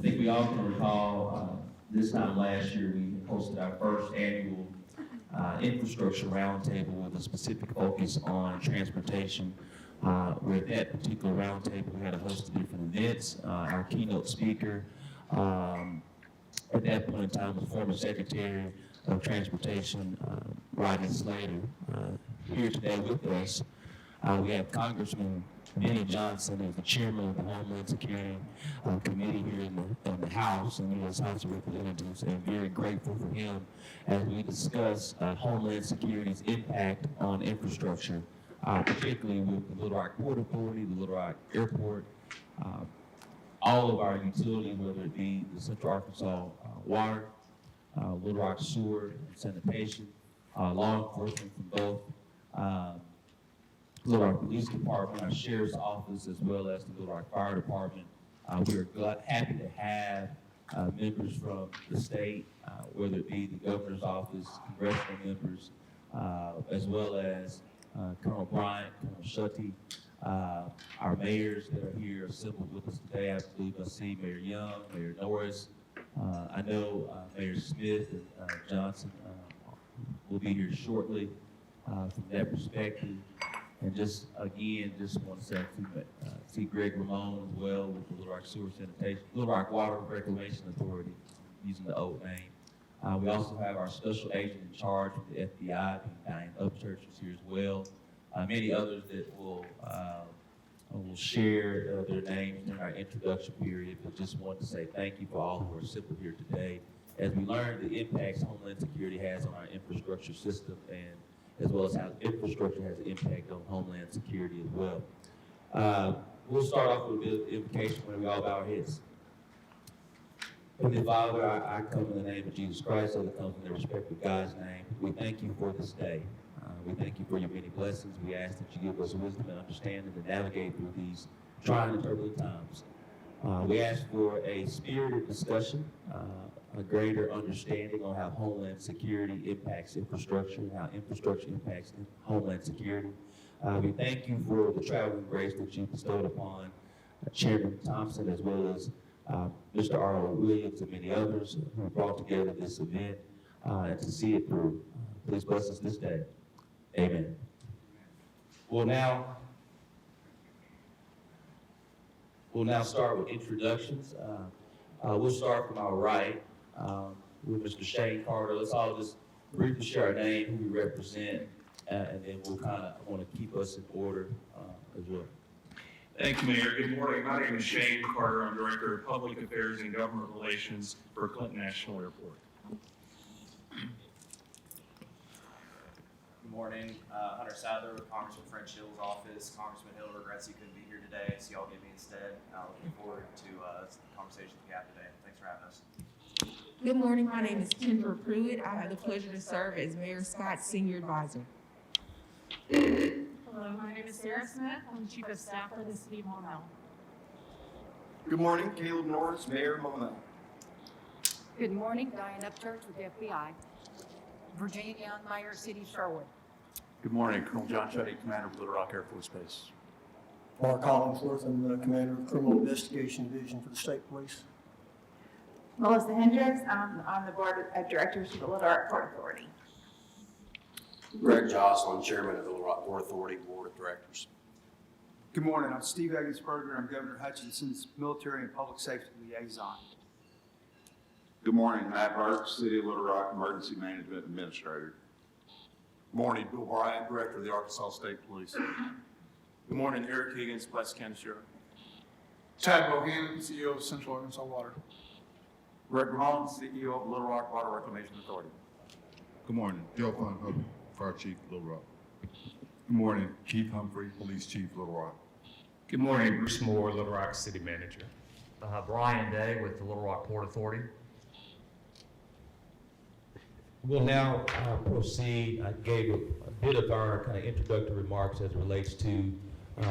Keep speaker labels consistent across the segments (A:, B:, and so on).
A: I think we all can recall this time last year we hosted our first annual infrastructure roundtable with a specific focus on transportation. With that particular roundtable, we had a host of different events. Our keynote speaker at that point in time was former Secretary of Transportation, Rodney Slater, here today with us. We have Congressman Benny Johnson as the chairman of the Homeland Security Committee here in the House and U.S. House of Representatives, and very grateful for him as we discuss Homeland Security's impact on infrastructure, particularly with the Little Rock Port Authority, the Little Rock Airport, all of our utilities, whether it be the Central Arkansas Water, Little Rock Sewer and Sanitation, law enforcement from both Little Rock Police Department, our Sheriff's Office, as well as the Little Rock Fire Department. We are happy to have members from the state, whether it be the Governor's Office, congressional members, as well as Colonel Bryant, Colonel Schutte, our mayors that are here assembled with us today. I believe I see Mayor Young, Mayor Norris. I know Mayor Smith and Johnson will be here shortly from that perspective. And just again, just want to say see Greg Ramon as well with the Little Rock Sewer Sanitation, Little Rock Water Reclamation Authority, using the old name. We also have our special agent in charge of the FBI, Diane Upchurch, is here as well. Many others that will share their names in our introduction period, but just want to say thank you for all who are assembled here today as we learn the impacts Homeland Security has on our infrastructure system, and as well as how infrastructure has an impact on Homeland Security as well. We'll start off with a bit of invocation when we all bow our heads. Heavenly Father, I come in the name of Jesus Christ, so that comes in the respect of God's name. We thank you for this day. We thank you for your many blessings. We ask that you give us wisdom and understanding to navigate through these trying and turbulent times. We ask for a spirited discussion, a greater understanding on how Homeland Security impacts infrastructure and how infrastructure impacts Homeland Security. We thank you for the traveling grace that you bestowed upon Chairman Thompson, as well as Mr. R.O. Williams and many others who brought together this event and to see it through. Please bless us this day. Amen. We'll now start with introductions. We'll start from our right with Mr. Shane Carter. Let's all just briefly share our name, who we represent, and then we'll want to keep us in order as well.
B: Thank you, Mayor. Good morning. My name is Shane Carter. I'm Director of Public Affairs and Government Relations for Clinton National Airport.
C: Good morning. Hunter Sadler with Congressman French Hill's office. Congressman Hill regrets he couldn't be here today, so y'all get me instead. Looking forward to the conversations we have today. Thanks for having us.
D: Good morning. My name is Kendra Pruitt. I have the pleasure to serve as Mayor Scott's Senior Advisor.
E: Hello, my name is Sarah Smith. I'm Chief of Staff for the City of Monmouth.
F: Good morning, Caleb Norris, Mayor of Monmouth.
G: Good morning, Diane Upchurch with the FBI. Virginia Young, Mayor, City of Sherwood.
H: Good morning, Colonel John Schutte, Commander of Little Rock Air Force Base.
F: Mark Hollingsworth, I'm the Commander of Criminal Investigation Division for the State Police.
E: Melissa Hendricks, I'm on the Board of Directors for the Little Rock Port Authority.
I: Greg Jocelyn, Chairman of the Little Rock Port Authority Board of Directors.
J: Good morning, I'm Steve Egginsberger. I'm Governor Hutchinson's Military and Public Safety Liaison.
K: Good morning, Matt Burke, City of Little Rock Emergency Management Administrator.
L: Good morning, Bill Bryant, Director of the Arkansas State Police.
M: Good morning, Eric Higgins, West County Sheriff.
N: Chad Bohannon, CEO of Central Arkansas Water.
H: Greg Ramon, CEO of Little Rock Water Reclamation Authority.
O: Good morning, Joe Von Hubbard, Fire Chief, Little Rock. Good morning, Keith Humphrey, Police Chief, Little Rock.
P: Good morning, Bruce Moore, Little Rock City Manager.
Q: Brian Day with the Little Rock Port Authority.
R: We'll now proceed. I gave a bit of our kind of introductory remarks as it relates to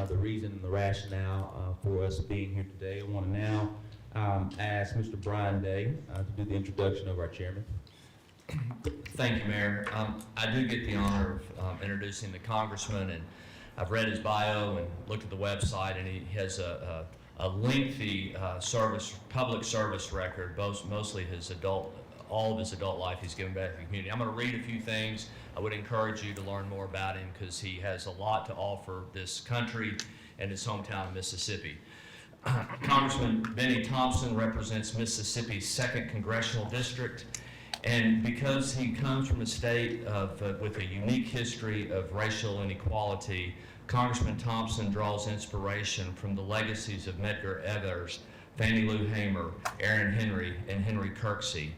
R: the reason and the rationale for us being here today. I want to now ask Mr. Brian Day to do the introduction of our chairman.
Q: Thank you, Mayor. I do get the honor of introducing the congressman, and I've read his bio and looked at the website, and he has a a lengthy public service record, mostly all of his adult life he's given back to the community. I'm going to read a few things. I would encourage you to learn more about him because he has a lot to offer this country and his hometown of Mississippi. Congressman Benny Thompson represents Mississippi's 2nd Congressional District, and because he comes from a state with a unique history of racial inequality, Congressman Thompson draws inspiration from the legacies of Medgar Evers, Fannie Lou Hamer, Aaron Henry, and Henry Kirksey.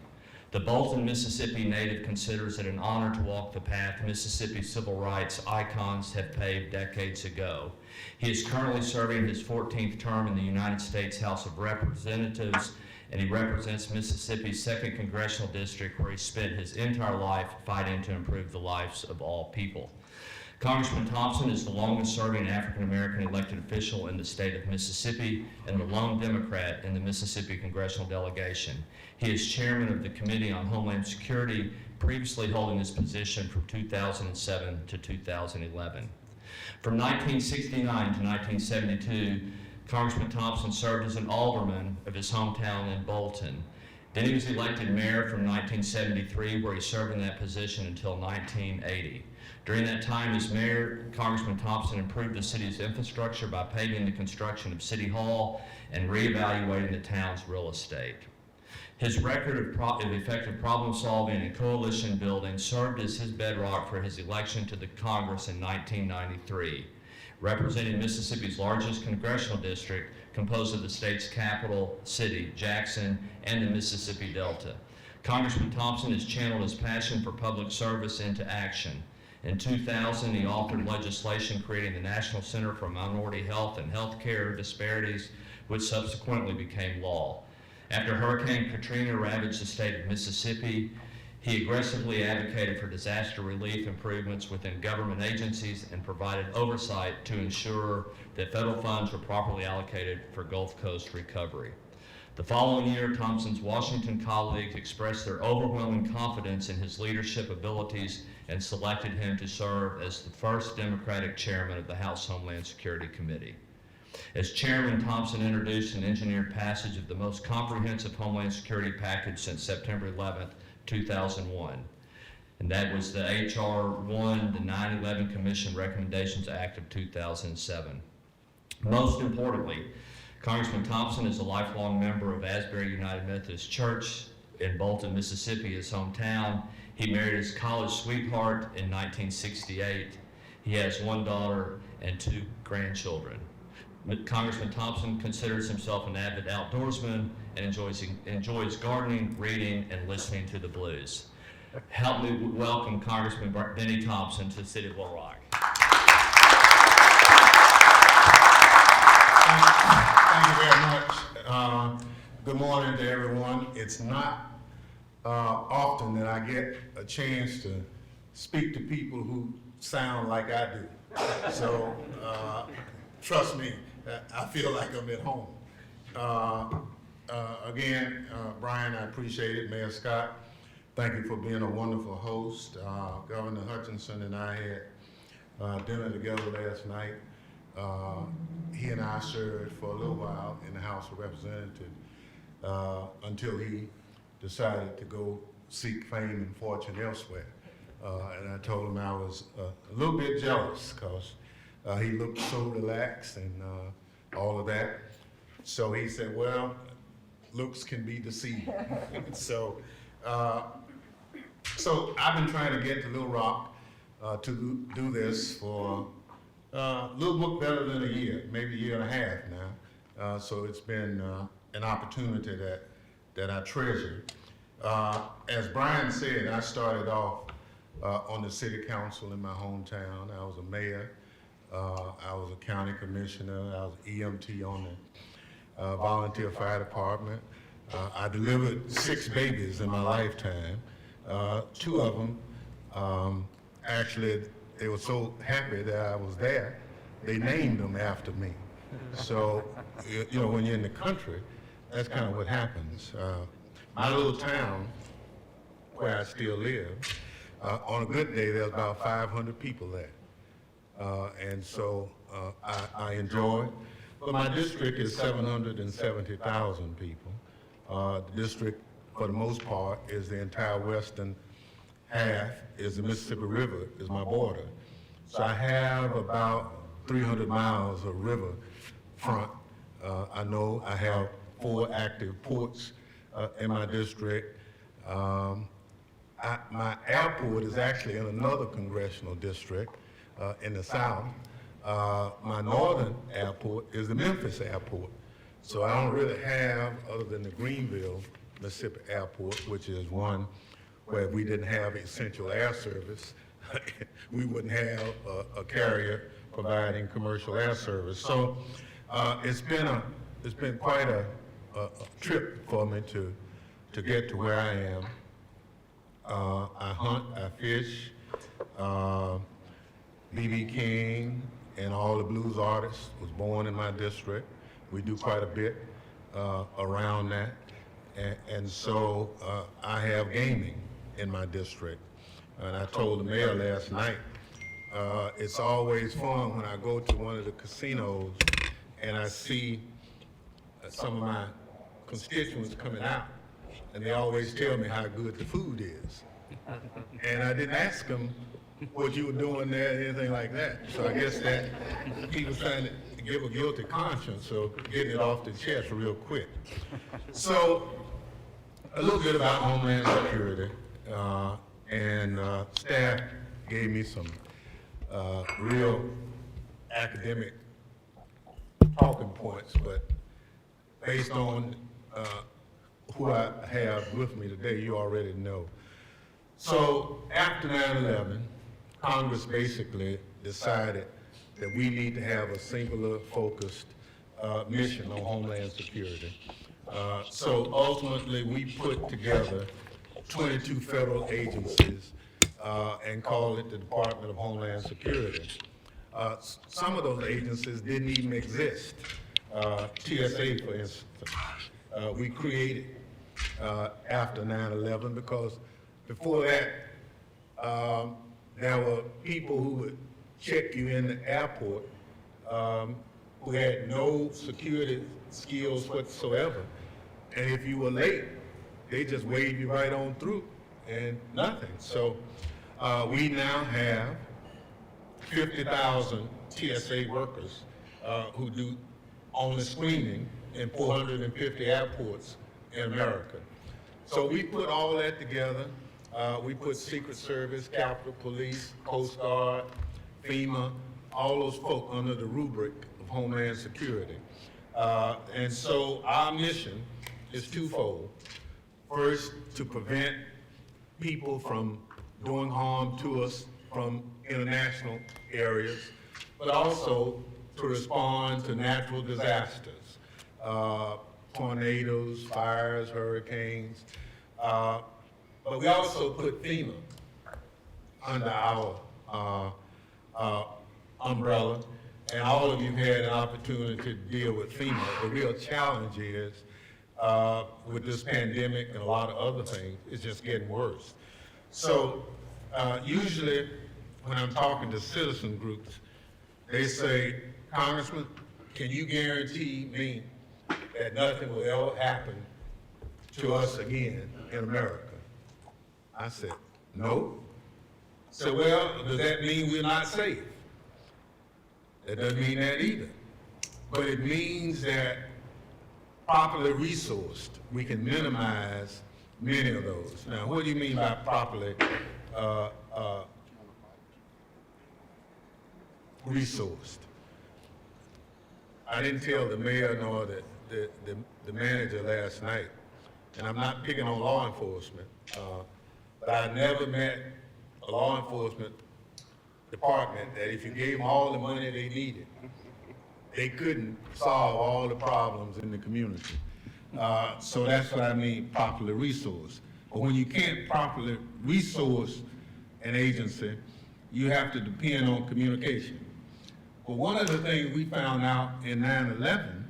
Q: The Bolton, Mississippi native considers it an honor to walk the path Mississippi civil rights icons have paved decades ago. He is currently serving his 14th term in the United States House of Representatives, and he represents Mississippi's 2nd Congressional District, where he spent his entire life fighting to improve the lives of all people. Congressman Thompson is the longest-serving African-American elected official in the state of Mississippi and the lone Democrat in the Mississippi Congressional Delegation. He is chairman of the Committee on Homeland Security, previously holding this position from 2007 to 2011. From 1969 to 1972, Congressman Thompson served as an alderman of his hometown in Bolton. Then he was elected mayor from 1973, where he served in that position until 1980. During that time as mayor, Congressman Thompson improved the city's infrastructure by paving the construction of City Hall and reevaluating the town's real estate. His record of effective problem solving and coalition building served as his bedrock for his election to the Congress in 1993. Representing Mississippi's largest congressional district, composed of the state's capital city, Jackson, and the Mississippi Delta. Congressman Thompson has channeled his passion for public service into action. In 2000, he authored legislation creating the National Center for Minority Health and Healthcare Disparities, which subsequently became law. After Hurricane Katrina ravaged the state of Mississippi, he aggressively advocated for disaster relief improvements within government agencies and provided oversight to ensure that federal funds were properly allocated for Gulf Coast recovery. The following year, Thompson's Washington colleagues expressed their overwhelming confidence in his leadership abilities and selected him to serve as the first Democratic chairman of the House Homeland Security Committee. As chairman, Thompson introduced and engineered passage of the most comprehensive Homeland Security package since September 11th, 2001. And that was the H.R. 1, the 9/11 Commission Recommendations Act of 2007. Most importantly, Congressman Thompson is a lifelong member of Asbury United Methodist Church in Bolton, Mississippi, his hometown. He married his college sweetheart in 1968. He has 1 daughter and 2 grandchildren. Congressman Thompson considers himself an avid outdoorsman and enjoys gardening, reading, and listening to the blues. Help me welcome Congressman Benny Thompson to the city of Little Rock.
L: Thank you very much. Good morning to everyone. It's not often that I get a chance to speak to people who sound like I do. So trust me, I feel like I'm at home. Again, Brian, I appreciate it. Mayor Scott, thank you for being a wonderful host. Governor Hutchinson and I had dinner together last night. He and I served for a little while in the House of Representatives until he decided to go seek fame and fortune elsewhere. And I told him I was a little bit jealous because he looked so relaxed and all of that. So he said, well, looks can be deceiving. So I've been trying to get to Little Rock to do this for a little bit better than a year, maybe a year and a half now. So it's been an opportunity that I treasure. As Brian said, I started off on the city council in my hometown. I was a mayor. I was a county commissioner. I was EMT on the volunteer fire department. I delivered 6 babies in my lifetime. 2 of them, actually, they were so happy that I was there, they named them after me. So, you know, when you're in the country, that's kind of what happens. My little town, where I still live, on a good day, there's about 500 people there. And so I enjoy But my district is 770,000 people. The district, for the most part, is the entire western half, is the Mississippi River, is my border. So I have about 300 miles of river front. I know I have 4 active ports in my district. My airport is actually in another congressional district in the south. My northern airport is the Memphis airport. So I don't really have, other than the Greenville, Mississippi airport, which is one where if we didn't have essential air service, we wouldn't have a carrier providing commercial air service. So it's been quite a trip for me to get to where I am. I hunt, I fish. B.B. King and all the blues artists was born in my district. We do quite a bit around that. And so I have gaming in my district. And I told the mayor last night, it's always fun when I go to one of the casinos and I see some of my constituents coming out, and they always tell me how good the food is. And I didn't ask them what you were doing there, anything like that. So I guess that he was trying to give a guilty conscience, so getting it off the chest real quick. So a little bit about Homeland Security, and staff gave me some real academic talking points, but based on who I have with me today, you already know. So after 9/11, Congress basically decided that we need to have a singular focused mission on Homeland Security. So ultimately, we put together 22 federal agencies and called it the Department of Homeland Security. Some of those agencies didn't even exist. TSA, for instance, we created after 9/11 because before that, there were people who would check you in the airport who had no security skills whatsoever. And if you were late, they just waved you right on through and nothing. So we now have 50,000 TSA workers who do only screening in 450 airports in America. So we put all that together. We put Secret Service, Capitol Police, Coast Guard, FEMA, all those folk under the rubric of Homeland Security. And so our mission is twofold. First, to prevent people from doing harm to us from international areas, but also to respond to natural disasters, tornadoes, fires, hurricanes. But we also put FEMA under our umbrella, and all of you had an opportunity to deal with FEMA. The real challenge is, with this pandemic and a lot of other things, it's just getting worse. So usually when I'm talking to citizen groups, they say, Congressman, can you guarantee me that nothing will ever happen to us again in America? I said, no. So, well, does that mean we're not safe? That doesn't mean that either. But it means that properly resourced, we can minimize many of those. Now, what do you mean by properly resourced? I didn't tell the mayor nor the manager last night, and I'm not picking on law enforcement, but I never met a law enforcement department that if you gave them all the money they needed, they couldn't solve all the problems in the community. So that's what I mean, properly resourced. But when you can't properly resource an agency, you have to depend on communication. But one of the things we found out in 9/11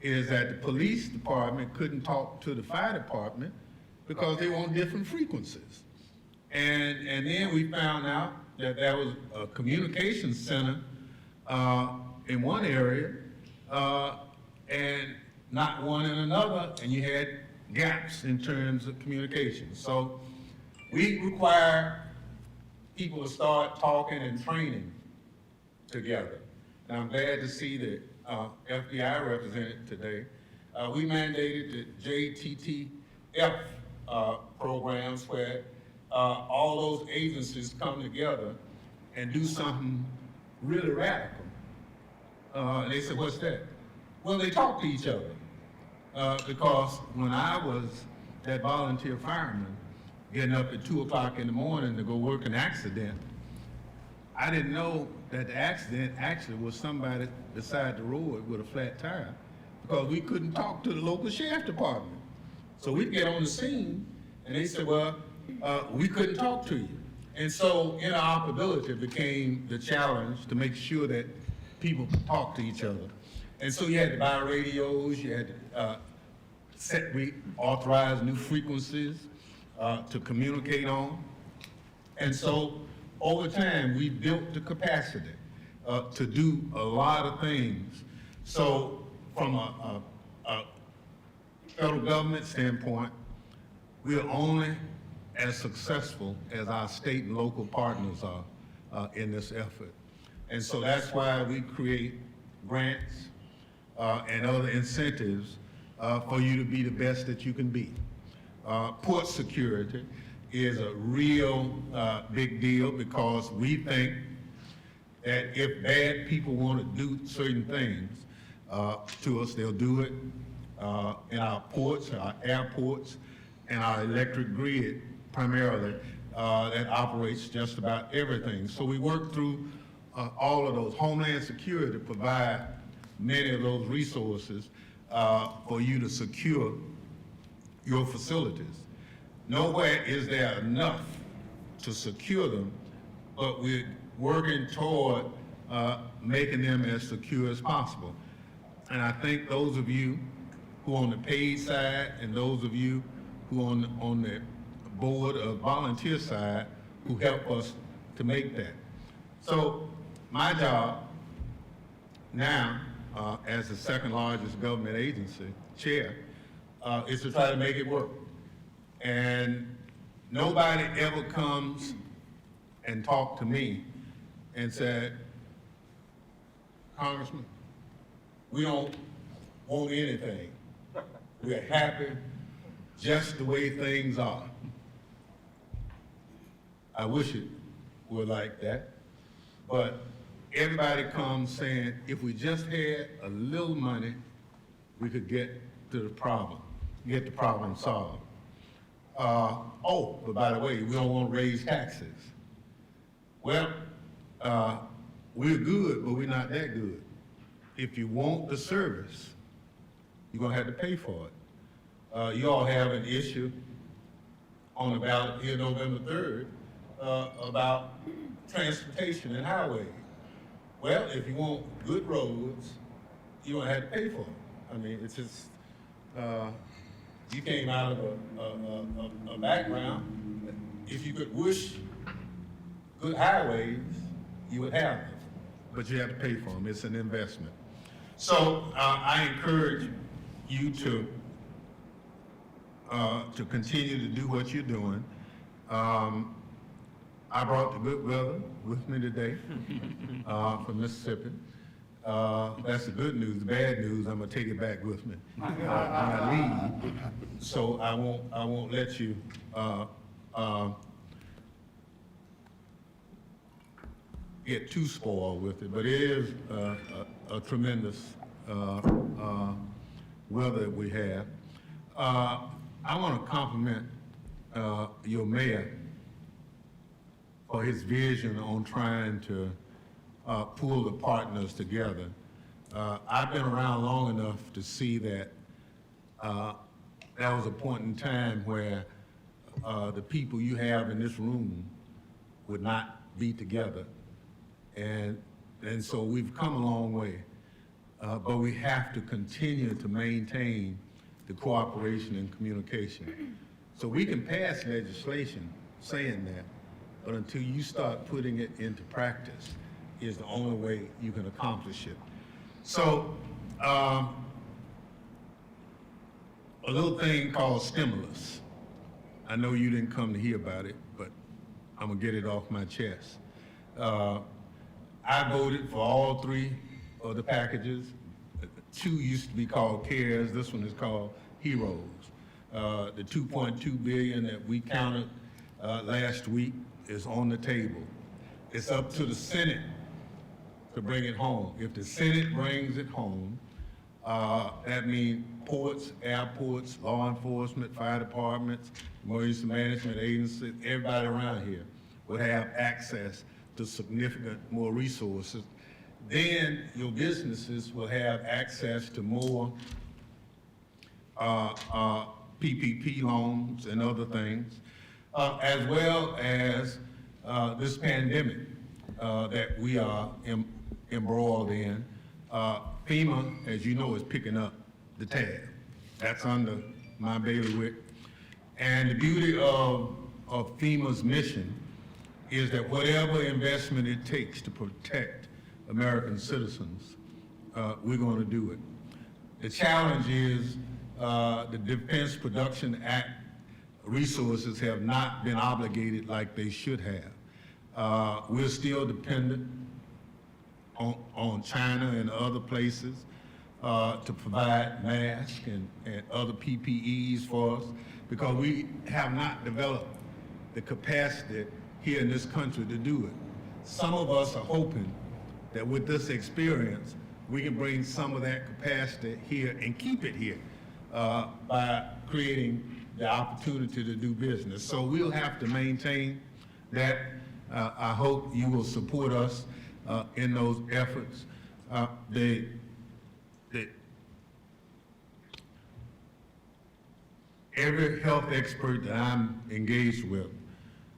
L: is that the police department couldn't talk to the fire department because they were on different frequencies. And then we found out that there was a communication center in one area and not one in another, and you had gaps in terms of communication. So we require people to start talking and training together. And I'm glad to see that FBI represented today. We mandated the JTTF programs where all those agencies come together and do something really radical. And they said, what's that? Well, they talk to each other. Because when I was that volunteer fireman, getting up at 2 o'clock in the morning to go work an accident, I didn't know that the accident actually was somebody beside the road with a flat tire, because we couldn't talk to the local sheriff department. So we'd get on the scene, and they said, well, we couldn't talk to you. And so interoperability became the challenge to make sure that people could talk to each other. And so you had to buy radios, you had to we authorized new frequencies to communicate on. And so over time, we built the capacity to do a lot of things. So from a federal government standpoint, we're only as successful as our state and local partners are in this effort. And so that's why we create grants and other incentives for you to be the best that you can be. Port security is a real big deal, because we think that if bad people want to do certain things to us, they'll do it in our ports, our airports, and our electric grid primarily that operates just about everything. So we work through all of those. Homeland Security provide many of those resources for you to secure your facilities. Nowhere is there enough to secure them, but we're working toward making them as secure as possible. And I think those of you who are on the paid side and those of you who are on the board of volunteer side who help us to make that. So my job now, as the second largest government agency chair, is to try to make it work. And nobody ever comes and talk to me and said, Congressman, we don't want anything. We're happy just the way things are. I wish it were like that, but everybody comes saying, if we just had a little money, we could get to the problem, get the problem solved. But by the way, we don't want to raise taxes. Well, we're good, but we're not that good. If you want the service, you're going to have to pay for it. You all have an issue on the ballot here November 3rd about transportation and highways. Well, if you want good roads, you're going to have to pay for it. I mean, it's just, you came out of a background. If you could wish good highways, you would have them, but you have to pay for them. It's an investment. So I encourage you to continue to do what you're doing. I brought the good weather with me today from Mississippi. That's the good news. The bad news, I'm gonna take it back with me when I leave. So I won't let you get too spoiled with it. But it is a tremendous weather we have. I want to compliment your mayor for his vision on trying to pull the partners together. I've been around long enough to see that that was a point in time where the people you have in this room would not be together. And so we've come a long way, but we have to continue to maintain the cooperation and communication. So we can pass legislation saying that, but until you start putting it into practice is the only way you can accomplish it. So A little thing called stimulus. I know you didn't come to hear about it, but I'm gonna get it off my chest. I voted for all three of the packages. Two used to be called CARES, this one is called HEROES. The 2.2 billion that we counted last week is on the table. It's up to the Senate to bring it home. If the Senate brings it home, that means ports, airports, law enforcement, fire departments, emergency management agencies, everybody around here would have access to significant more resources. Then your businesses will have access to more PPP loans and other things, as well as this pandemic that we are embroiled in. FEMA, as you know, is picking up the tab. That's under my bailiwick. And the beauty of FEMA's mission is that whatever investment it takes to protect American citizens, we're going to do it. The challenge is the Defense Production Act resources have not been obligated like they should have. We're still dependent on China and other places to provide masks and other PPEs for us, because we have not developed the capacity here in this country to do it. Some of us are hoping that with this experience, we can bring some of that capacity here and keep it here by creating the opportunity to do business. So we'll have to maintain that. I hope you will support us in those efforts. Every health expert that I'm engaged with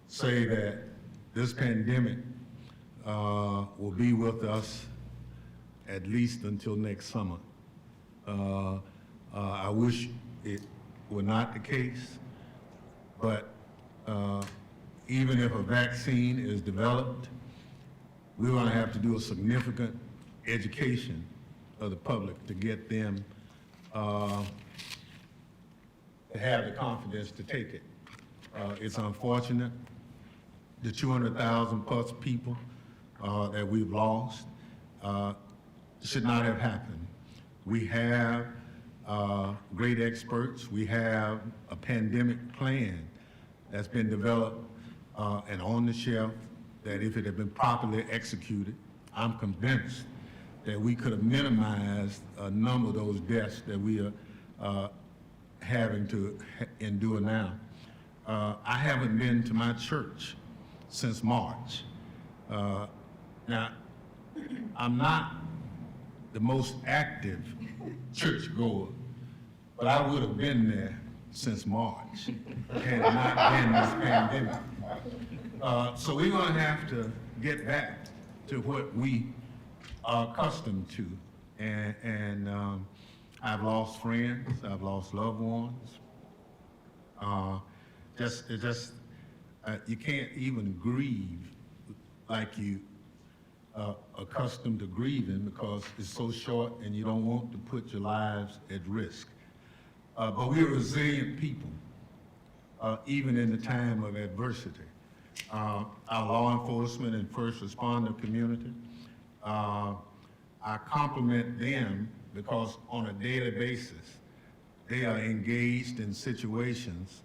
L: say that this pandemic will be with us at least until next summer. I wish it were not the case, but even if a vaccine is developed, we're going to have to do a significant education of the public to get them to have the confidence to take it. It's unfortunate, the 200,000 plus people that we've lost should not have happened. We have great experts. We have a pandemic plan that's been developed and on the shelf that if it had been properly executed, I'm convinced that we could have minimized a number of those deaths that we are having to endure now. I haven't been to my church since March. Now, I'm not the most active churchgoer, but I would have been there since March had it not been this pandemic. So we're going to have to get back to what we are accustomed to. And I've lost friends, I've lost loved ones. You can't even grieve like you accustomed to grieving because it's so short and you don't want to put your lives at risk. But we're resilient people, even in the time of adversity. Our law enforcement and first responder community, I compliment them because on a daily basis, they are engaged in situations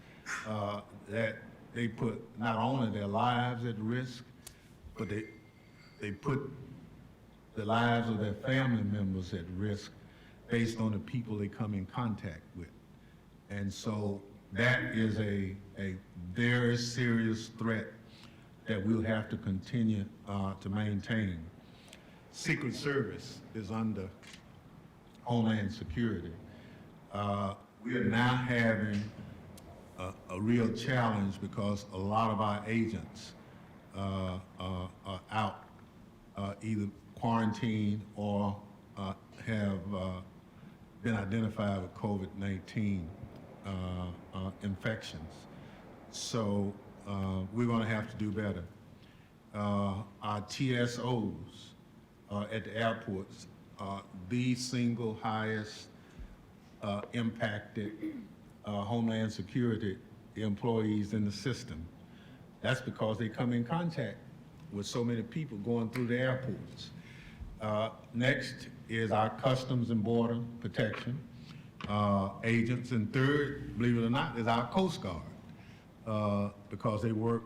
L: that they put not only their lives at risk, but they put the lives of their family members at risk based on the people they come in contact with. And so that is a very serious threat that we'll have to continue to maintain. Secret Service is under Homeland Security. We are now having a real challenge because a lot of our agents are out either quarantined or have been identified with COVID-19 infections. So we're going to have to do better. Our TSOs at the airports the single highest impacted Homeland Security employees in the system. That's because they come in contact with so many people going through the airports. Next is our Customs and Border Protection agents, and third, believe it or not, is our Coast Guard, because they work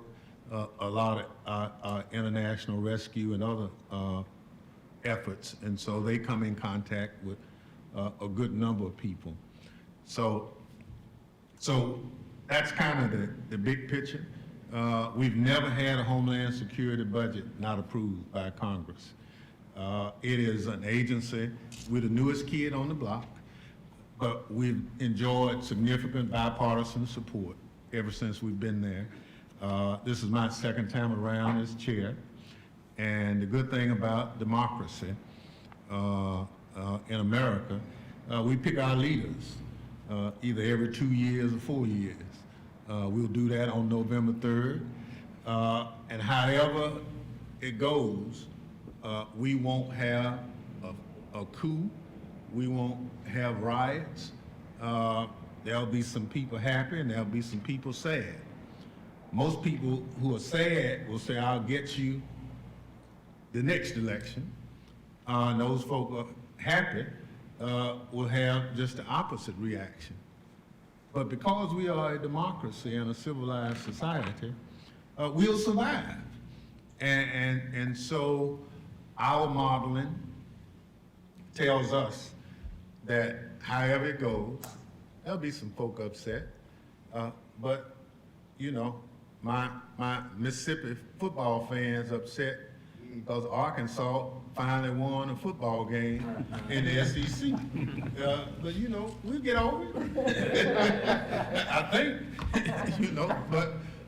L: a lot of international rescue and other efforts, and so they come in contact with a good number of people. So that's kind of the big picture. We've never had a Homeland Security budget not approved by Congress. It is an agency, we're the newest kid on the block, but we've enjoyed significant bipartisan support ever since we've been there. This is my second time around as chair, and the good thing about democracy in America, we pick our leaders either every 2 years or 4 years. We'll do that on November 3rd, and however it goes, we won't have a coup, we won't have riots. There'll be some people happy and there'll be some people sad. Most people who are sad will say, I'll get you the next election. And those folk who are happy will have just the opposite reaction. But because we are a democracy and a civilized society, we'll survive. And so our modeling tells us that however it goes, there'll be some folk upset, but you know, my Mississippi football fans upset because Arkansas finally won a football game in the SEC. But you know, we'll get over it. I think, you know,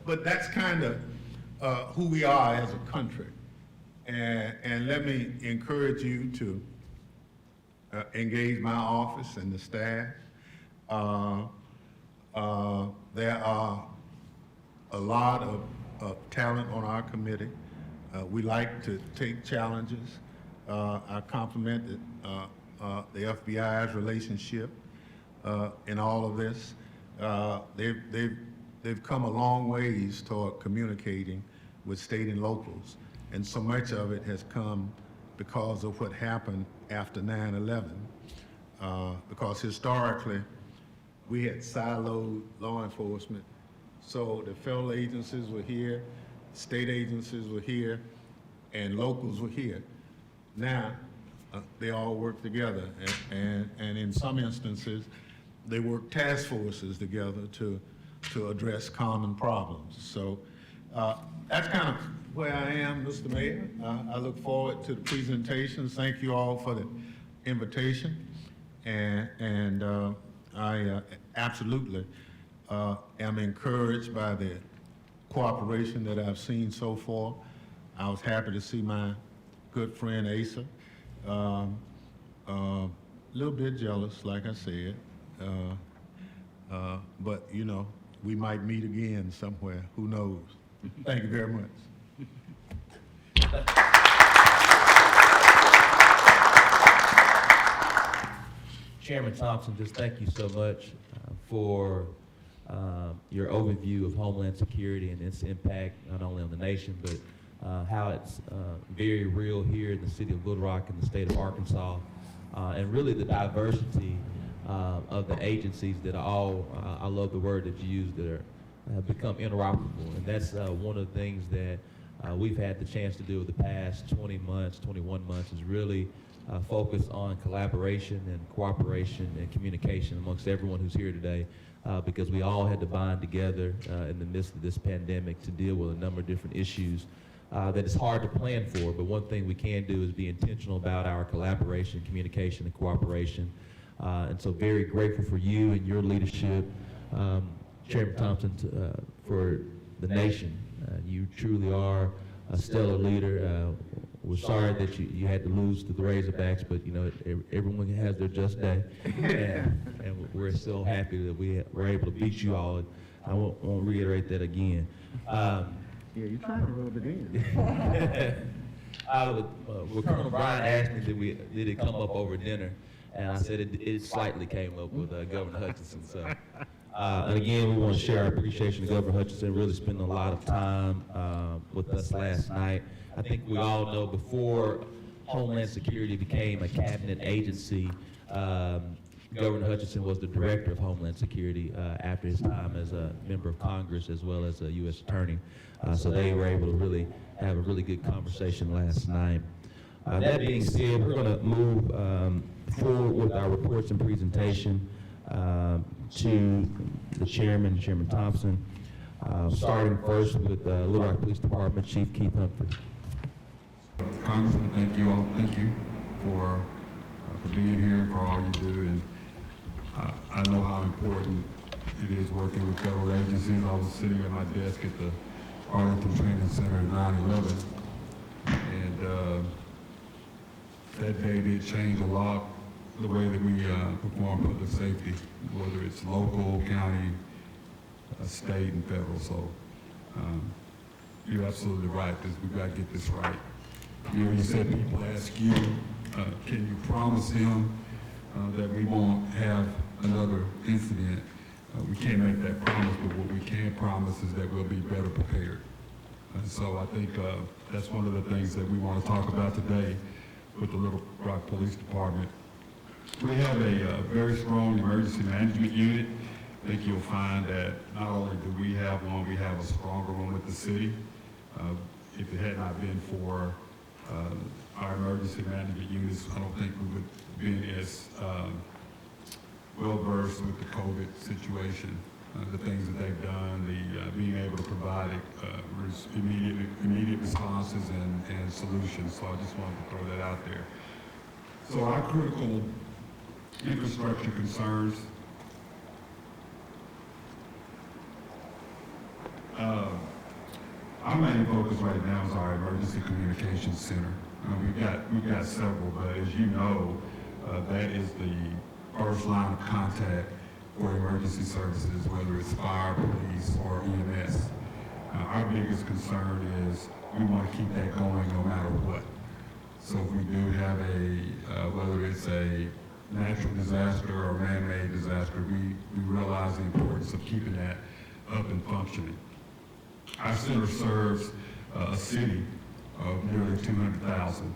L: but that's kind of who we are as a country. And let me encourage you to engage my office and the staff. There are a lot of talent on our committee. We like to take challenges. I compliment the FBI's relationship in all of this. They've come a long ways toward communicating with state and locals, and so much of it has come because of what happened after 9/11. Because historically, we had siloed law enforcement. So the federal agencies were here, state agencies were here, and locals were here. Now, they all work together, and in some instances, they work task forces together to address common problems. So that's kind of where I am, Mr. Mayor. I look forward to the presentations. Thank you all for the invitation, and I absolutely am encouraged by the cooperation that I've seen so far. I was happy to see my good friend Asa. A little bit jealous, like I said, but you know, we might meet again somewhere, who knows. Thank you very much.
R: Chairman Thompson, just thank you so much for your overview of Homeland Security and its impact not only on the nation, but how it's very real here in the city of Little Rock and the state of Arkansas, and really the diversity of the agencies that are all, I love the word that you used, that have become interoperable. And that's one of the things that we've had the chance to do over the past 20 months, 21 months, is really focus on collaboration and cooperation and communication amongst everyone who's here today, because we all had to bond together in the midst of this pandemic to deal with a number of different issues that it's hard to plan for. But one thing we can do is be intentional about our collaboration, communication, and cooperation. And so very grateful for you and your leadership, Chairman Thompson, for the nation. You truly are a stellar leader. We're sorry that you had to lose to the Razorbacks, but you know, everyone has their just day, and we're so happy that we were able to beat you all. I won't reiterate that again.
L: Yeah, you're trying to rub it in.
R: Well, Colonel Bryan asked me did it come up over dinner, and I said it slightly came up with Governor Hutchinson. So, and again, we want to share our appreciation to Governor Hutchinson, really spending a lot of time with us last night. I think we all know before Homeland Security became a cabinet agency, Governor Hutchinson was the director of Homeland Security after his time as a member of Congress as well as a U.S. attorney. So they were able to really have a really good conversation last night. That being said, we're going to move forward with our reports and presentation to the chairman, Chairman Thompson, starting first with Little Rock Police Department Chief Keith Humphrey.
O: Congressman, thank you all. Thank you for being here, for all you do. And I know how important it is working with federal agencies. I was sitting at my desk at the Arlington Training Center at 9/11, and that day did change a lot the way that we perform public safety, whether it's local, county, state, and federal. So you're absolutely right. We've got to get this right. You know, you said people ask you, can you promise them that we won't have another incident? We can't make that promise, but what we can promise is that we'll be better prepared. And so I think that's one of the things that we want to talk about today with the Little Rock Police Department. We have a very strong emergency management unit. I think you'll find that not only do we have one, we have a stronger one with the city. If it had not been for our emergency management units, I don't think we would have been as well versed with the COVID situation. The things that they've done, the being able to provide immediate responses and solutions. So I just wanted to throw that out there. So our critical infrastructure concerns. Our main focus right now is our emergency communications center. We've got several, but as you know, that is the first line of contact for emergency services, whether it's fire, police, or EMS. Our biggest concern is we want to keep that going no matter what. So if we do have whether it's a natural disaster or man-made disaster, we realize the importance of keeping that up and functioning. Our center serves a city of nearly 200,000.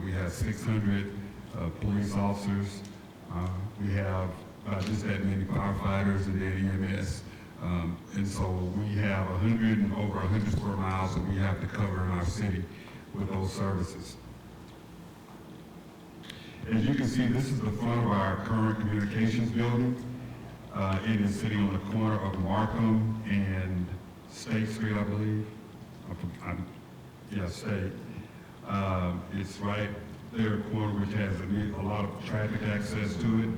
O: We have 600 police officers. We have just that many firefighters and then EMS. And so we have over 100 square miles that we have to cover in our city with those services. As you can see, this is the front of our current communications building. It is sitting on the corner of Markham and State Street, I believe. State. It's right there at the corner, which has a lot of traffic access to it.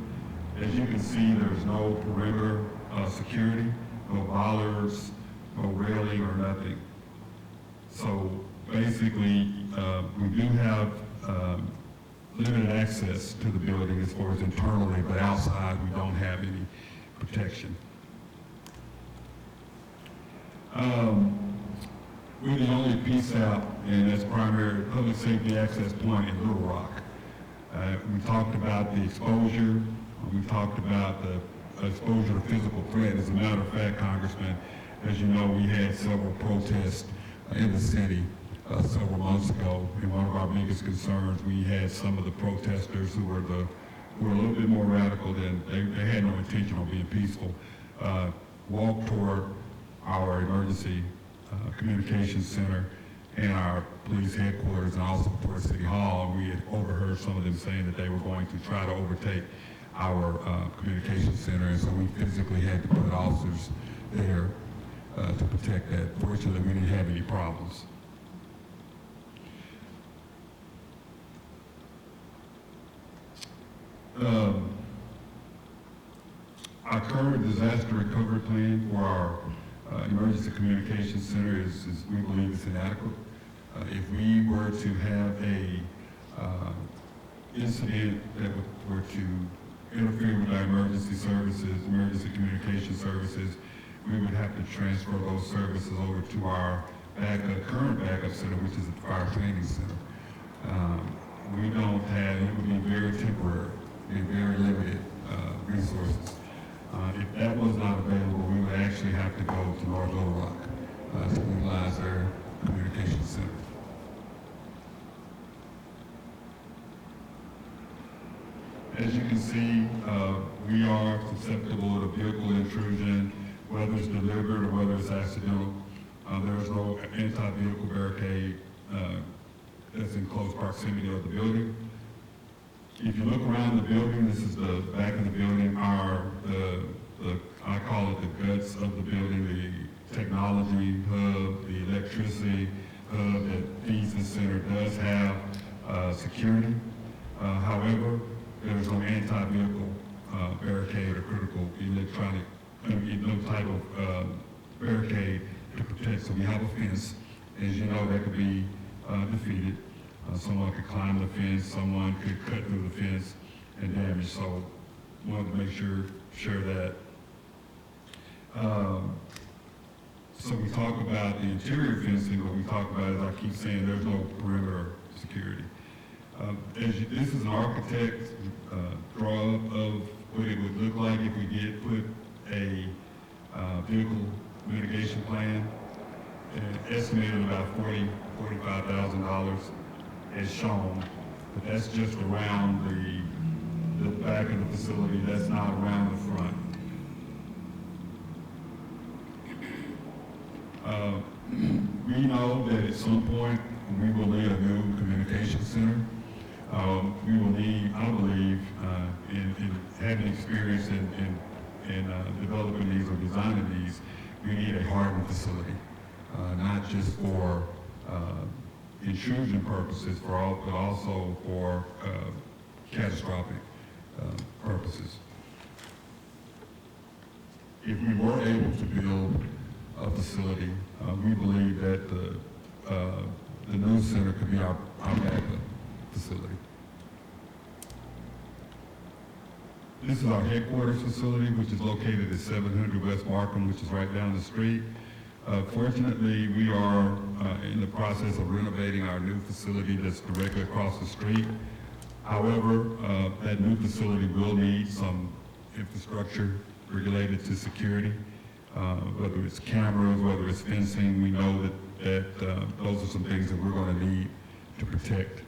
O: As you can see, there's no perimeter security, no bollards, no railing or nothing. So basically, we do have limited access to the building as far as internally, but outside we don't have any protection. We're the only PSAP, and that's primary public safety access point in Little Rock. We talked about the exposure. We talked about the exposure to physical threat. As a matter of fact, Congressman, as you know, we had several protests in the city several months ago. And one of our biggest concerns, we had some of the protesters who were a little bit more radical than they had no intention of being peaceful, walk toward our emergency communications center and our police headquarters and also toward City Hall. We had overheard some of them saying that they were going to try to overtake our communications center, and so we physically had to put officers there to protect that. Fortunately, we didn't have any problems. Our current disaster recovery plan for our emergency communications center is we believe it's inadequate. If we were to have a incident that were to interfere with our emergency services, emergency communication services, we would have to transfer those services over to our current backup center, which is the fire training center. We don't have, it would be very temporary, be very limited resources. If that was not available, we would actually have to go to North Little Rock to utilize their communication center. As you can see, we are susceptible to vehicle intrusion, whether it's delivered or whether it's accidental. There is no anti-vehicle barricade that's in close proximity of the building. If you look around the building, this is the back of the building, I call it the guts of the building, the technology hub, the electricity hub that feeds the center does have security. However, there's no anti-vehicle barricade or critical electronic, no type of barricade to protect. So we have a fence. As you know, that could be defeated. Someone could climb the fence, someone could cut through the fence and damage. So we wanted to make sure that. So we talk about the interior fencing, but we talk about, as I keep saying, there's no perimeter security. This is an architect's drawing of what it would look like if we did put a vehicle mitigation plan, estimated about $45,000 as shown, but that's just around the back of the facility. That's not around the front. We know that at some point we will need a new communication center. We will need, I believe, in having experience in developing these or designing these, we need a hardened facility, not just for intrusion purposes, but also for catastrophic purposes. If we were able to build a facility, we believe that the new center could be our backup facility. This is our headquarters facility, which is located at 700 West Markham, which is right down the street. Fortunately, we are in the process of renovating our new facility that's directly across the street. However, that new facility will need some infrastructure related to security, whether it's cameras, whether it's fencing. We know that those are some things that we're going to need to protect.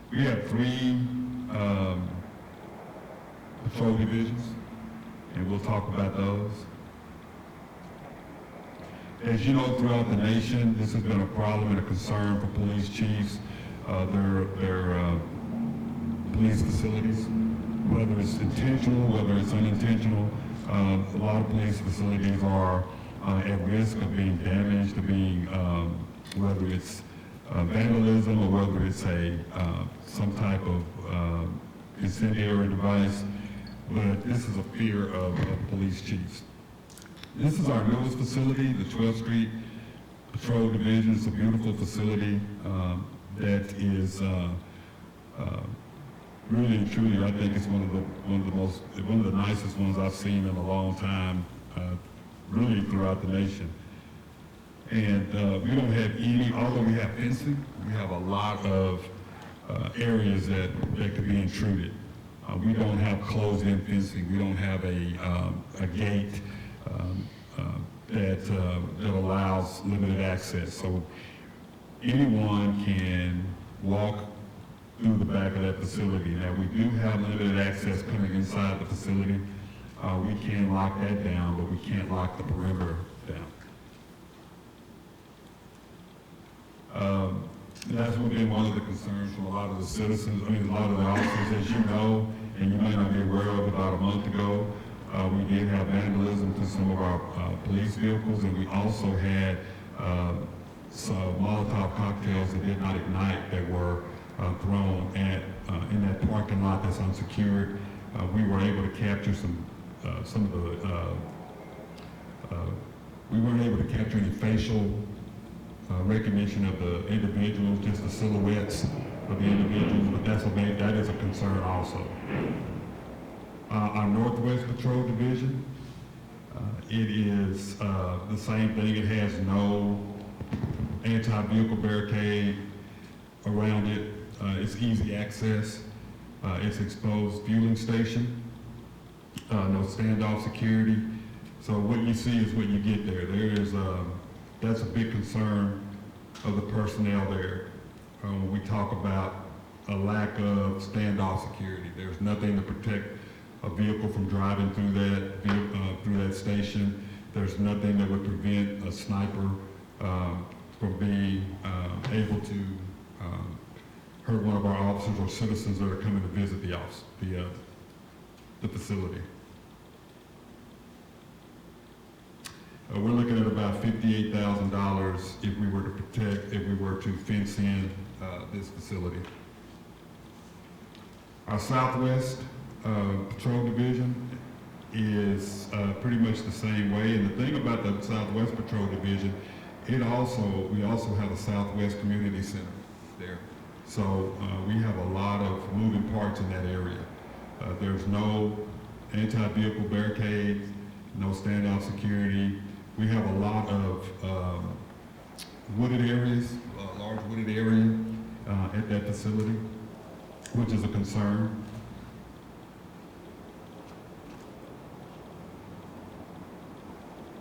O: We have 3 patrol divisions, and we'll talk about those. As you know, throughout the nation, this has been a problem and a concern for police chiefs, their police facilities, whether it's intentional, whether it's unintentional. A lot of police facilities are at risk of being damaged, of being, whether it's vandalism or whether it's some type of incendiary device, but this is a fear of police chiefs. This is our newest facility, the 12th Street Patrol Division. It's a beautiful facility that is really and truly, I think it's one of the nicest ones I've seen in a long time, really throughout the nation. And we don't have any, although we have fencing, we have a lot of areas that could be intruded. We don't have closed-in fencing. We don't have a gate that allows limited access. So anyone can walk through the back of that facility. Now, we do have limited access coming inside the facility. We can lock that down, but we can't lock the perimeter down. That's been one of the concerns from a lot of the citizens, a lot of the officers, as you know, and you may not be aware of, about a month ago, we did have vandalism to some of our police vehicles, and we also had some Molotov cocktails that did not ignite that were thrown in that parking lot that's unsecured. We were able to capture some of the, we weren't able to capture any facial recognition of the individuals, just the silhouettes of the individuals, but that is a concern also. Our Northwest Patrol Division, it is the same thing. It has no anti-vehicle barricade around it. It's easy access. It's exposed fueling station. No standoff security. So what you see is what you get there. That's a big concern of the personnel there. When we talk about a lack of standoff security, there's nothing to protect a vehicle from driving through that station. There's nothing that would prevent a sniper from being able to hurt one of our officers or citizens that are coming to visit the facility. We're looking at about $58,000 if we were to fence in this facility. Our Southwest Patrol Division is pretty much the same way. And the thing about the Southwest Patrol Division, we also have a Southwest Community Center there. So we have a lot of moving parts in that area. There's no anti-vehicle barricades, no standoff security. We have a lot of wooded areas, a large wooded area at that facility, which is a concern.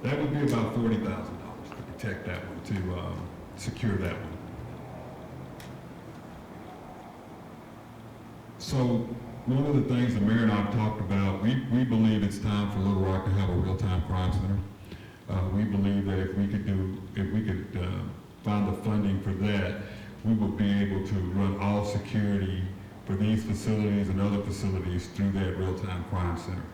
O: That would be about $40,000 to protect that one, to secure that one. So one of the things the mayor and I have talked about, we believe it's time for Little Rock to have a real-time crime center. We believe that if we could find the funding for that, we will be able to run all security for these facilities and other facilities through that real-time crime center.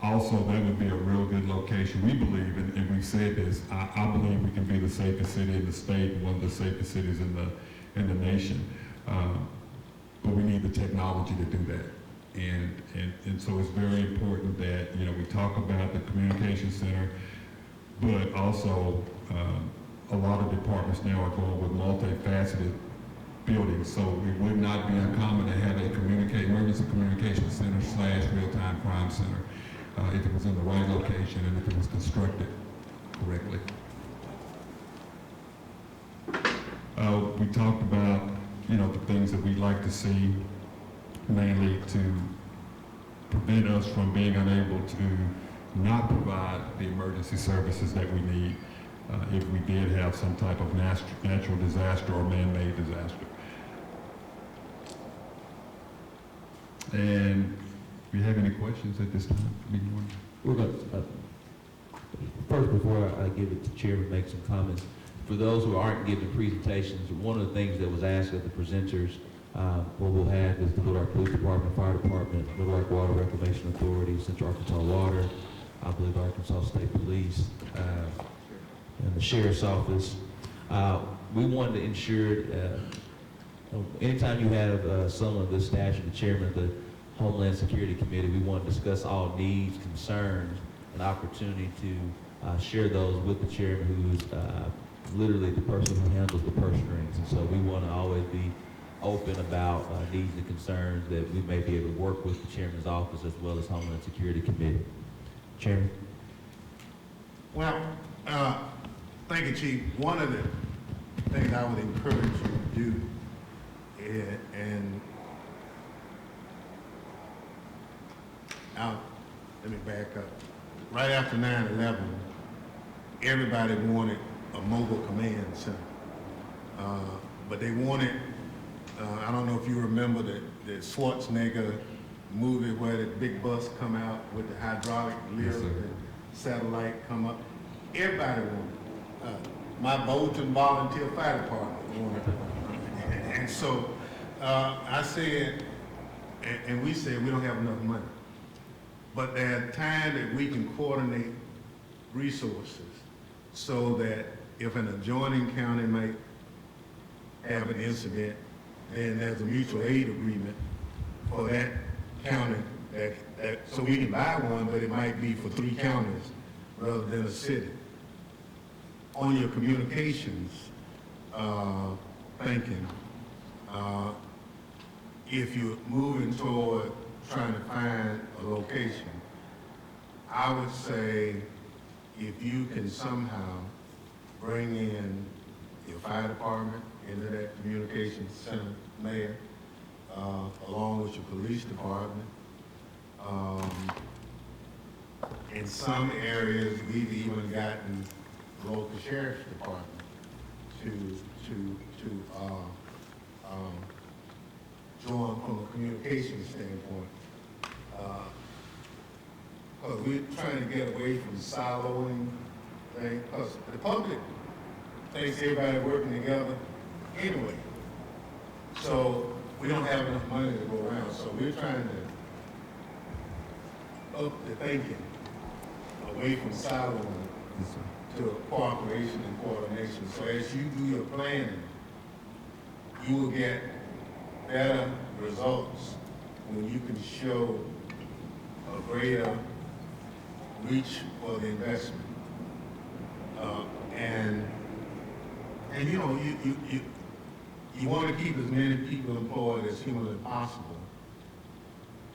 O: Also, that would be a real good location. We believe, and we've said this, I believe we can be the safest city in the state, one of the safest cities in the nation. But we need the technology to do that. And so it's very important that, we talk about the communication center, but also a lot of departments now are going with multifaceted buildings. So it would not be uncommon to have a emergency communication center / real-time crime center if it was in the right location and if it was constructed correctly. We talked about, the things that we'd like to see, mainly to prevent us from being unable to not provide the emergency services that we need if we did have some type of natural disaster or man-made disaster. And do you have any questions at this time?
R: We're going to, first, before I give it to Chairman, make some comments. For those who aren't giving presentations, one of the things that was asked of the presenters, what we'll have is the Little Rock Police Department, Fire Department, Little Rock Water Reclamation Authority, Central Arkansas Water, I believe Arkansas State Police, and the Sheriff's Office. We wanted to ensure, anytime you have someone of this stature, the chairman of the Homeland Security Committee, we want to discuss all needs, concerns, and opportunity to share those with the chairman, who is literally the person who handles the purse strings. And so we want to always be open about needs and concerns that we may be able to work with the chairman's office as well as Homeland Security Committee. Chairman?
L: Well, thank you, Chief. One of the things I would encourage you to do, let me back up. Right after 9/11, everybody wanted a mobile command center. But they wanted, I don't know if you remember the Schwarzenegger movie where the big bus come out with the hydraulic lift and satellite come up. Everybody wanted. My Bolton Volunteer Fire Department wanted. And so I said, and we said we don't have enough money. But there's time that we can coordinate resources so that if an adjoining county might have an incident, then there's a mutual aid agreement for that county, so we can buy one, but it might be for 3 counties rather than a city. On your communications thinking, if you're moving toward trying to find a location, I would say if you can somehow bring in your fire department into that communications center, Mayor, along with your police department. In some areas, we've even gotten the local sheriff's department to join from a communication standpoint. Because we're trying to get away from siloing things, because the public thinks everybody working together anyway. So we don't have enough money to go around, so we're trying to up the thinking away from siloing to cooperation and coordination. So as you do your planning, you will get better results when you can show a greater reach for the investment. And you know, you want to keep as many people employed as humanly possible,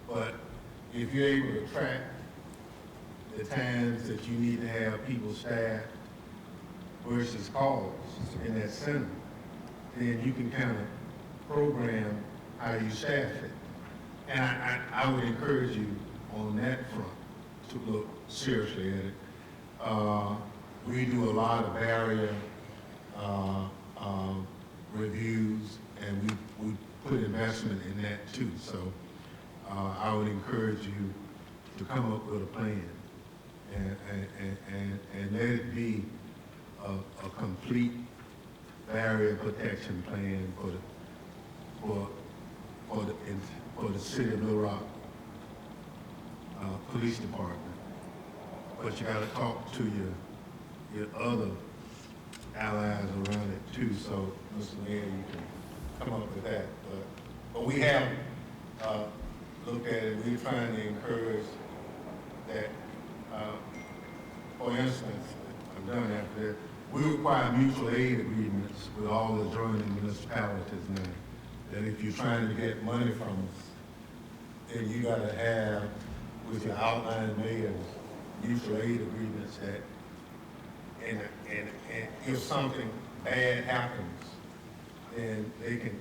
L: but if you're able to track the times that you need to have people staffed versus calls in that center, then you can kind of program how you staff it. And I would encourage you on that front to look seriously at it. We do a lot of barrier reviews, and we put investment in that too. So I would encourage you to come up with a plan and let it be a complete barrier protection plan for the city of Little Rock Police Department. But you got to talk to your other allies around it too. So, Mr. Mayor, you can come up with that. But we have looked at it. We're trying to encourage that. For instance, I'm done after that. We require mutual aid agreements with all the adjoining municipalities now. That if you're trying to get money from us, then you got to have, with your outlying mayors, mutual aid agreements that, and if something bad happens, then they can,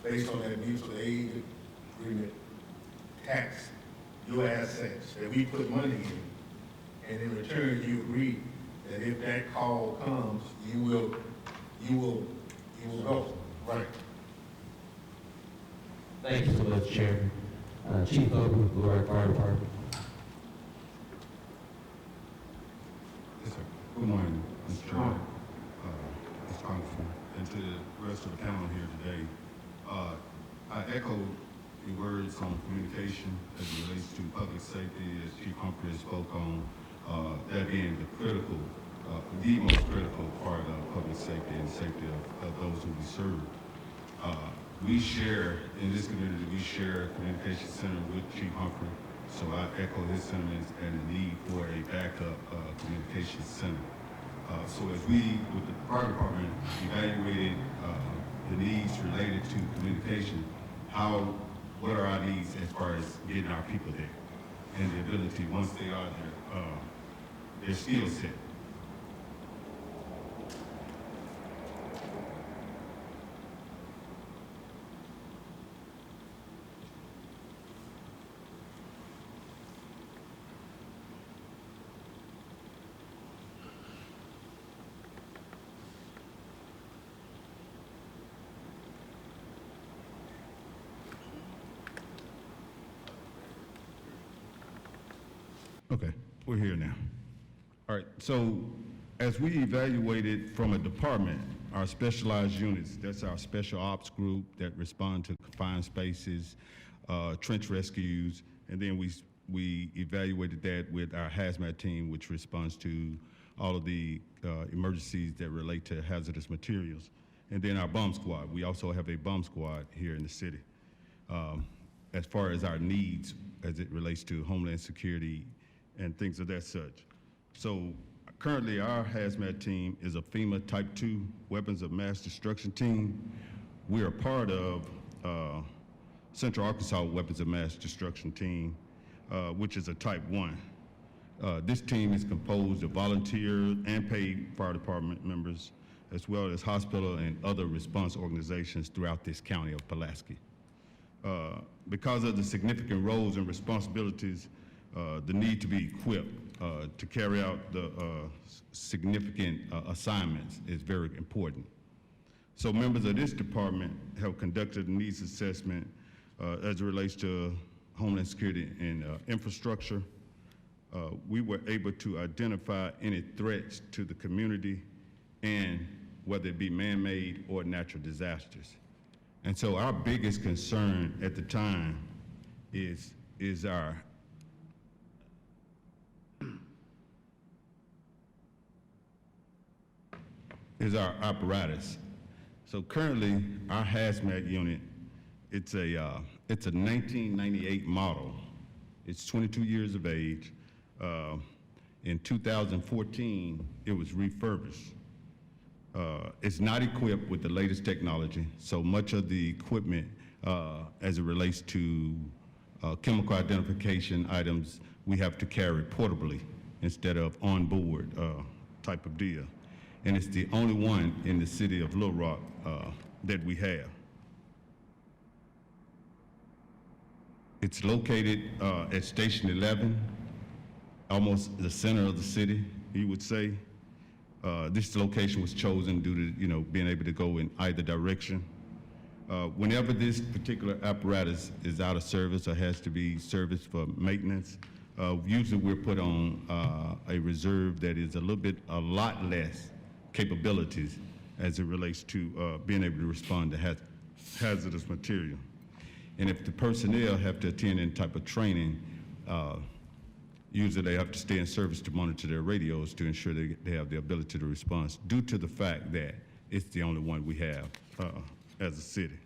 L: based on that mutual aid agreement, tax your assets that we put money in. And in return, you agree that if that call comes, you will go. Right.
R: Thank you so much, Chairman. Chief Logan with Little Rock Fire Department.
O: Yes, sir. Good morning, Mr. Chairman, Mr. Congressman, and to the rest of the panel here today. I echo your words on communication as it relates to public safety, as Chief Humphrey spoke on, that being the most critical part of public safety and safety of those who we serve. We share, in this community, we share a communication center with Chief Humphrey, so I echo his sentiments and the need for a backup communication center. So as we, with the fire department, evaluated the needs related to communication, what are our needs as far as getting our people there, and the ability, once they are there, their skill set. Okay, we're here now. All right, so as we evaluated from a department, our specialized units, that's our special ops group that respond to confined spaces, trench rescues, and then we evaluated that with our hazmat team, which responds to all of the emergencies that relate to hazardous materials. And then our bomb squad. We also have a bomb squad here in the city. As far as our needs, as it relates to homeland security and things of that such. So currently our hazmat team is a FEMA Type 2 Weapons of Mass Destruction team. We are part of Central Arkansas Weapons of Mass Destruction team, which is a Type 1. This team is composed of volunteer and paid fire department members, as well as hospital and other response organizations throughout this county of Pulaski. Because of the significant roles and responsibilities, the need to be equipped to carry out the significant assignments is very important. So members of this department have conducted a needs assessment as it relates to homeland security and infrastructure. We were able to identify any threats to the community, and whether it be man-made or natural disasters. And so our biggest concern at the time is our apparatus. So currently, our hazmat unit, it's a 1998 model. It's 22 years of age. In 2014, it was refurbished. It's not equipped with the latest technology, so much of the equipment as it relates to chemical identification items, we have to carry portably instead of on board type of deal. And it's the only one in the city of Little Rock that we have. It's located at Station 11, almost the center of the city, you would say. This location was chosen due to being able to go in either direction. Whenever this particular apparatus is out of service or has to be serviced for maintenance, usually we're put on a reserve that is a lot less capabilities as it relates to being able to respond to hazardous material. And if the personnel have to attend any type of training, usually they have to stay in service to monitor their radios to ensure they have the ability to respond, due to the fact that it's the only one we have as a city.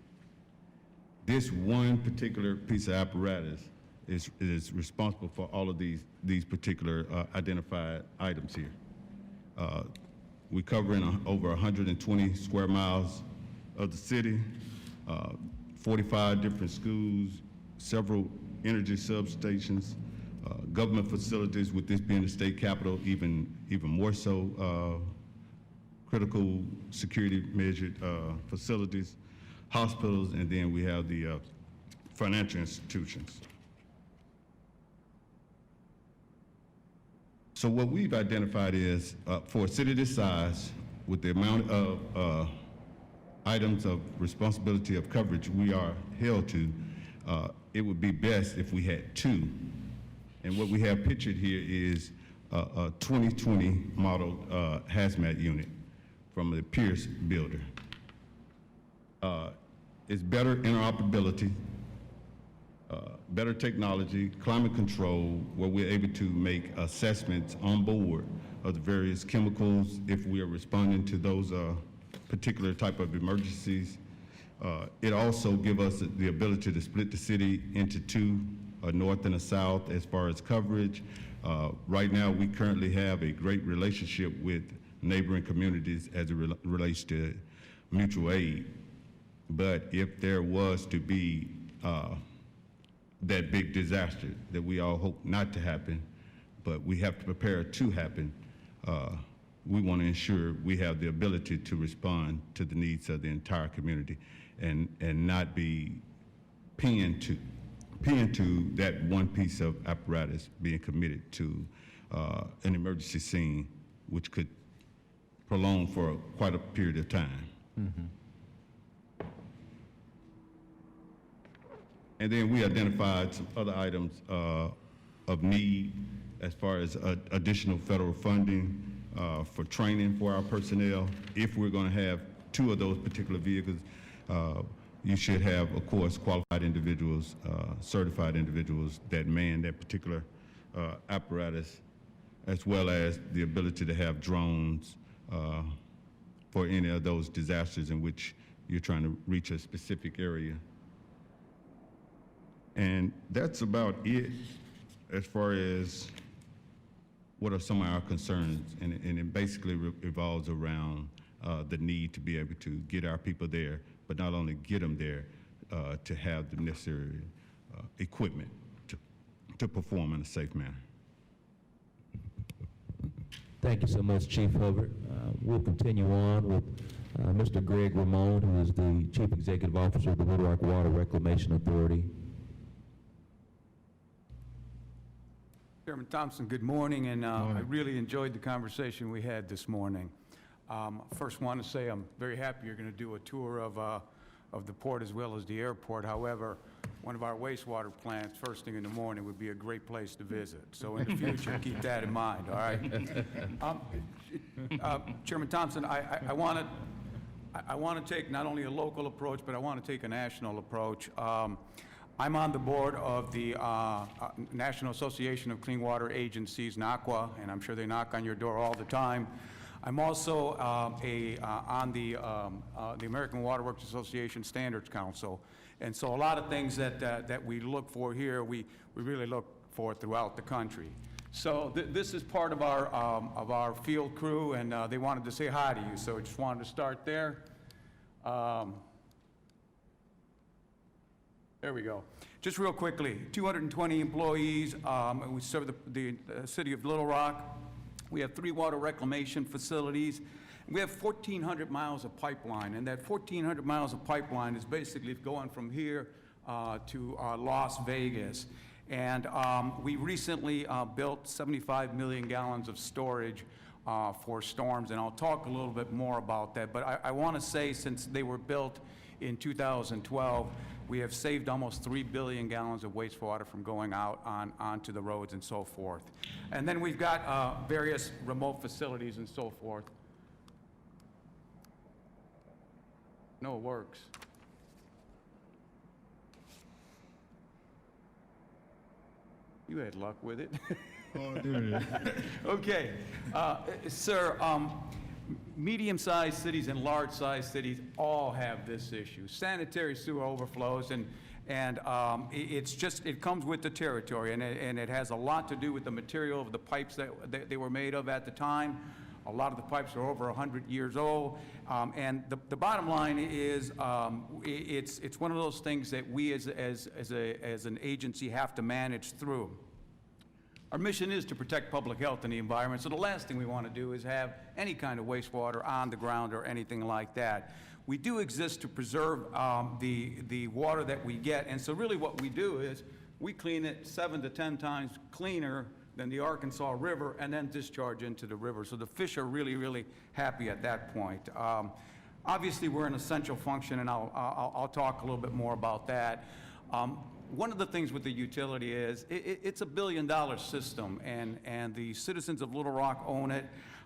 O: This one particular piece of apparatus is responsible for all of these particular identified items here. We cover in over 120 square miles of the city, 45 different schools, several energy substations, government facilities, with this being the state capital, even more so, critical security measured facilities, hospitals, and then we have the financial institutions. So what we've identified is, for a city this size, with the amount of items of responsibility of coverage we are held to, it would be best if we had two. And what we have pictured here is a 2020 model hazmat unit from the Pierce builder. It's better interoperability, better technology, climate control, where we're able to make assessments on board of the various chemicals if we are responding to those particular type of emergencies. It also gives us the ability to split the city into two, a north and a south as far as coverage. Right now, we currently have a great relationship with neighboring communities as it relates to mutual aid. But if there was to be that big disaster that we all hope not to happen, but we have to prepare to happen, we want to ensure we have the ability to respond to the needs of the entire community and not be pinned to that one piece of apparatus being committed to an emergency scene, which could prolong for quite a period of time. Mm-hmm. And then we identified some other items of need as far as additional federal funding for training for our personnel. If we're going to have two of those particular vehicles, you should have, of course, qualified individuals, certified individuals that man that particular apparatus, as well as the ability to have drones for any of those disasters in which you're trying to reach a specific area. And that's about it as far as what are some of our concerns. And it basically revolves around the need to be able to get our people there, but not only get them there, to have the necessary equipment to perform in a safe manner.
R: Thank you so much, Chief Hubbard. We'll continue on with Mr. Greg Ramon, who is the Chief Executive Officer of the Little Rock Water Reclamation Authority.
H: Chairman Thompson, good morning, and I really enjoyed the conversation we had this morning. First, want to say I'm very happy you're going to do a tour of the port as well as the airport. However, one of our wastewater plants, first thing in the morning, would be a great place to visit. So in the future, keep that in mind, all right? Chairman Thompson, I want to take not only a local approach, but I want to take a national approach. I'm on the board of the National Association of Clean Water Agencies, NACWA, and I'm sure they knock on your door all the time. I'm also on the American Water Works Association Standards Council. And so a lot of things that we look for here, we really look for throughout the country. So this is part of our field crew, and they wanted to say hi to you, so I just wanted to start there. There we go. Just real quickly, 220 employees. We serve the city of Little Rock. We have 3 water reclamation facilities. We have 1,400 miles of pipeline, and that 1,400 miles of pipeline is basically going from here to Las Vegas. And we recently built 75 million gallons of storage for storms, and I'll talk a little bit more about that. But I want to say, since they were built in 2012, we have saved almost 3 billion gallons of wastewater from going out onto the roads and so forth. And then we've got various remote facilities and so forth. No, it works. You had luck with it.
O: Oh, dude.
H: Okay. Sir, medium-sized cities and large-sized cities all have this issue. Sanitary sewer overflows, and it comes with the territory, and it has a lot to do with the material of the pipes that they were made of at the time. A lot of the pipes are over 100 years old, and the bottom line is it's one of those things that we as an agency have to manage through. Our mission is to protect public health and the environment, so the last thing we want to do is have any kind of wastewater on the ground or anything like that. We do exist to preserve the water that we get, and so really what we do is we clean it 7 to 10 times cleaner than the Arkansas River, and then discharge into the river. So the fish are really, really happy at that point. Obviously, we're an essential function, and I'll talk a little bit more about that. One of the things with the utility is it's $1 billion system, and the citizens of Little Rock own it.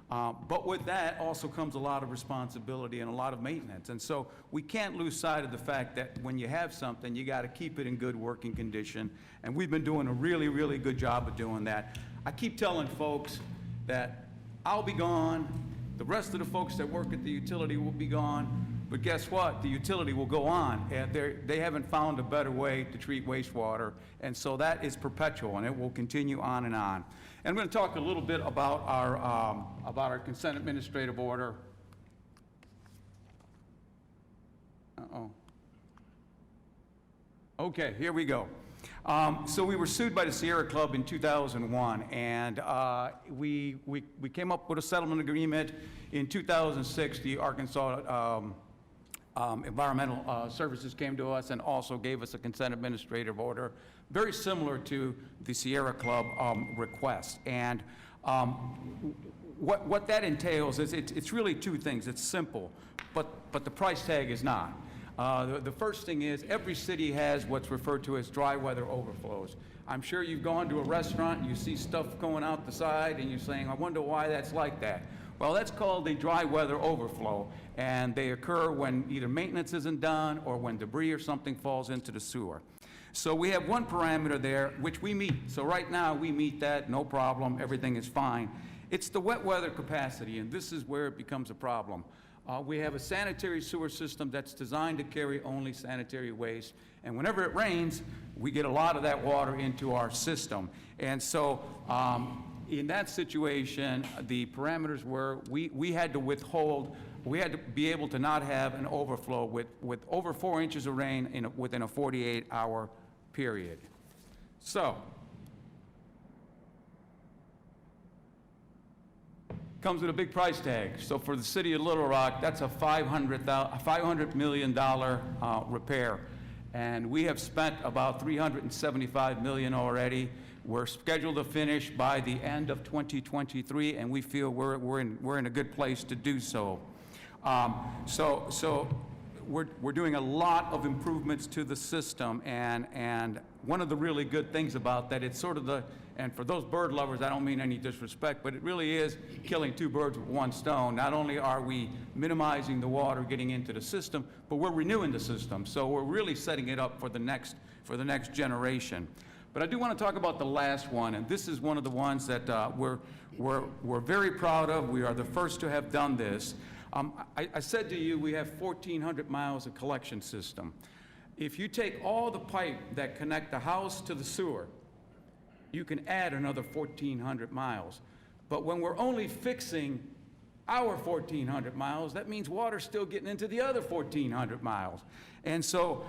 H: But with that also comes a lot of responsibility and a lot of maintenance. And so we can't lose sight of the fact that when you have something, you got to keep it in good working condition. And we've been doing a really, really good job of doing that. I keep telling folks that I'll be gone, the rest of the folks that work at the utility will be gone, but guess what? The utility will go on. They haven't found a better way to treat wastewater, and so that is perpetual, and it will continue on and on. And I'm going to talk a little bit about our consent administrative order. Uh-oh. Okay, here we go. So we were sued by the Sierra Club in 2001, and we came up with a settlement agreement. In 2006, the Arkansas Environmental Services came to us and also gave us a consent administrative order, very similar to the Sierra Club request. And what that entails is it's really 2 things. It's simple, but the price tag is not. The first thing is every city has what's referred to as dry weather overflows. I'm sure you've gone to a restaurant and you see stuff going out the side and you're saying, I wonder why that's like that. Well, that's called a dry weather overflow, and they occur when either maintenance isn't done or when debris or something falls into the sewer. So we have one parameter there which we meet. So right now we meet that, no problem, everything is fine. It's the wet weather capacity, and this is where it becomes a problem. We have a sanitary sewer system that's designed to carry only sanitary waste, and whenever it rains, we get a lot of that water into our system. And so in that situation, the parameters were we had to withhold, we had to be able to not have an overflow with over 4 inches of rain within a 48-hour period. So comes with a big price tag. So for the city of Little Rock, that's a $500 million repair. And we have spent about $375 million already. We're scheduled to finish by the end of 2023, and we feel we're in a good place to do so. So we're doing a lot of improvements to the system, and one of the really good things about that, it's sort of and for those bird lovers, I don't mean any disrespect, but it really is killing two birds with one stone. Not only are we minimizing the water getting into the system, but we're renewing the system. So we're really setting it up for the next generation. But I do want to talk about the last one, and this is one of the ones that we're very proud of. We are the first to have done this. I said to you, we have 1,400 miles of collection system. If you take all the pipe that connect the house to the sewer, you can add another 1,400 miles. But when we're only fixing our 1,400 miles, that means water's still getting into the other 1,400 miles. And so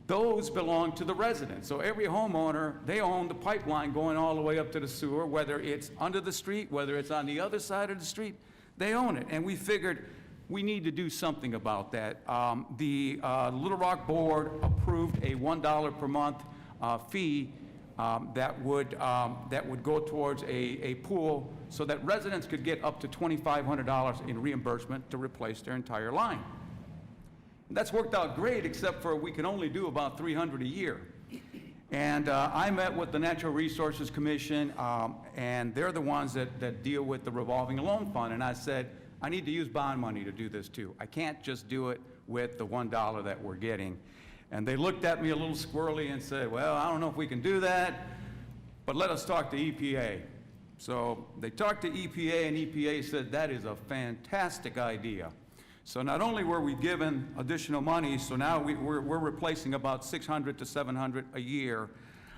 H: those belong to the residents. So every homeowner, they own the pipeline going all the way up to the sewer, whether it's under the street, whether it's on the other side of the street, they own it. And we figured we need to do something about that. The Little Rock Board approved a $1 per month fee that would go towards a pool so that residents could get up to $2,500 in reimbursement to replace their entire line. That's worked out great, except for we can only do about 300 a year. And I met with the Natural Resources Commission, and they're the ones that deal with the revolving loan fund. And I said, I need to use bond money to do this too. I can't just do it with the $1 that we're getting. And they looked at me a little squirrely and said, well, I don't know if we can do that, but let us talk to EPA. So they talked to EPA, and EPA said that is a fantastic idea. So not only were we given additional money, so now we're replacing about 600 to 700 a year,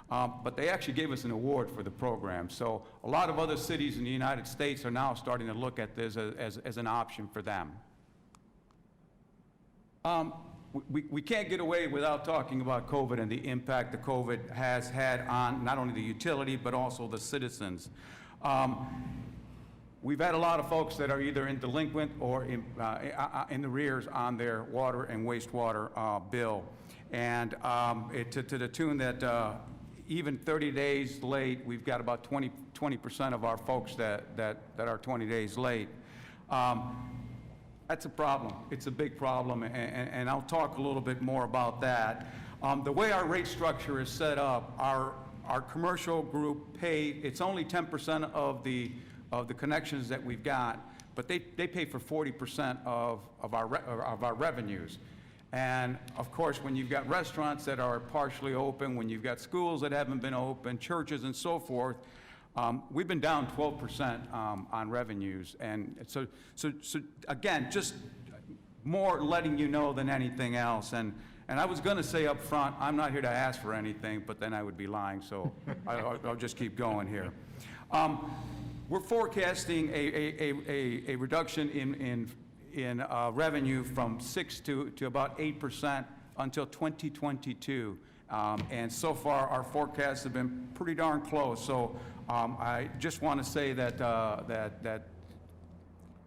H: but they actually gave us an award for the program. So a lot of other cities in the United States are now starting to look at this as an option for them. We can't get away without talking about COVID and the impact that COVID has had on not only the utility, but also the citizens. We've had a lot of folks that are either in delinquent or in arrears on their water and wastewater bill. And to the tune that even 30 days late, we've got about 20% of our folks that are 20 days late. That's a problem. It's a big problem, and I'll talk a little bit more about that. The way our rate structure is set up, our commercial group it's only 10% of the connections that we've got, but they pay for 40% of our revenues. And of course, when you've got restaurants that are partially open, when you've got schools that haven't been open, churches and so forth, we've been down 12% on revenues. And so again, just more letting you know than anything else. And I was going to say up front, I'm not here to ask for anything, but then I would be lying, so I'll just keep going here. We're forecasting a reduction in revenue from 6 to about 8% until 2022. And so far, our forecasts have been pretty darn close. So I just want to say that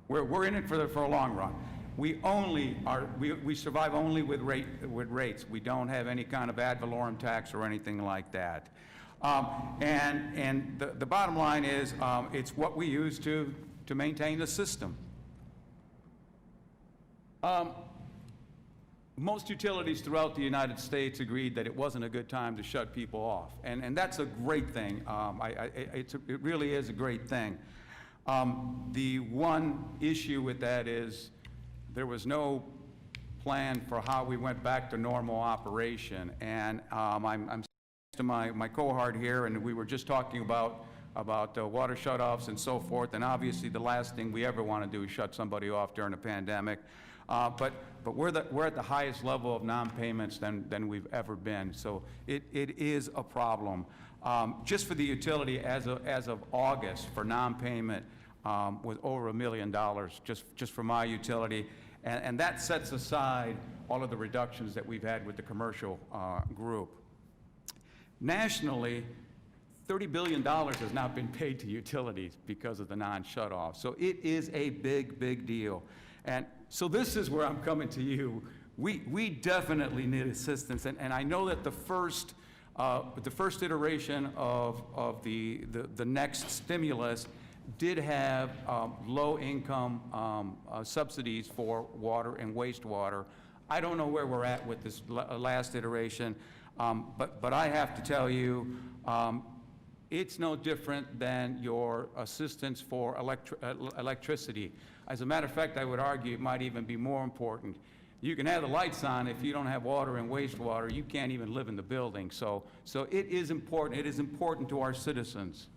H: we're in it for a long run. We survive only with rates. We don't have any kind of ad valorem tax or anything like that. And the bottom line is, it's what we use to maintain the system. Most utilities throughout the United States agreed that it wasn't a good time to shut people off, and that's a great thing. It really is a great thing. The one issue with that is there was no plan for how we went back to normal operation, and I'm to my cohort here, and we were just talking about water shutoffs and so forth, and obviously the last thing we ever want to do is shut somebody off during a pandemic. But we're at the highest level of non-payments than we've ever been, so it is a problem. Just for the utility, as of August, for non-payment, was over $1 million just for my utility, and that sets aside all of the reductions that we've had with the commercial group. Nationally, $30 billion has not been paid to utilities because of the non-shutoff. So it is a big, big deal. And so this is where I'm coming to you. We definitely need assistance. And I know that the first iteration of the next stimulus did have low-income subsidies for water and wastewater. I don't know where we're at with this last iteration, but I have to tell you, it's no different than your assistance for electricity. As a matter of fact, I would argue it might even be more important. You can have the lights on. If you don't have water and wastewater, you can't even live in the building. So it is important. It is important to our citizens.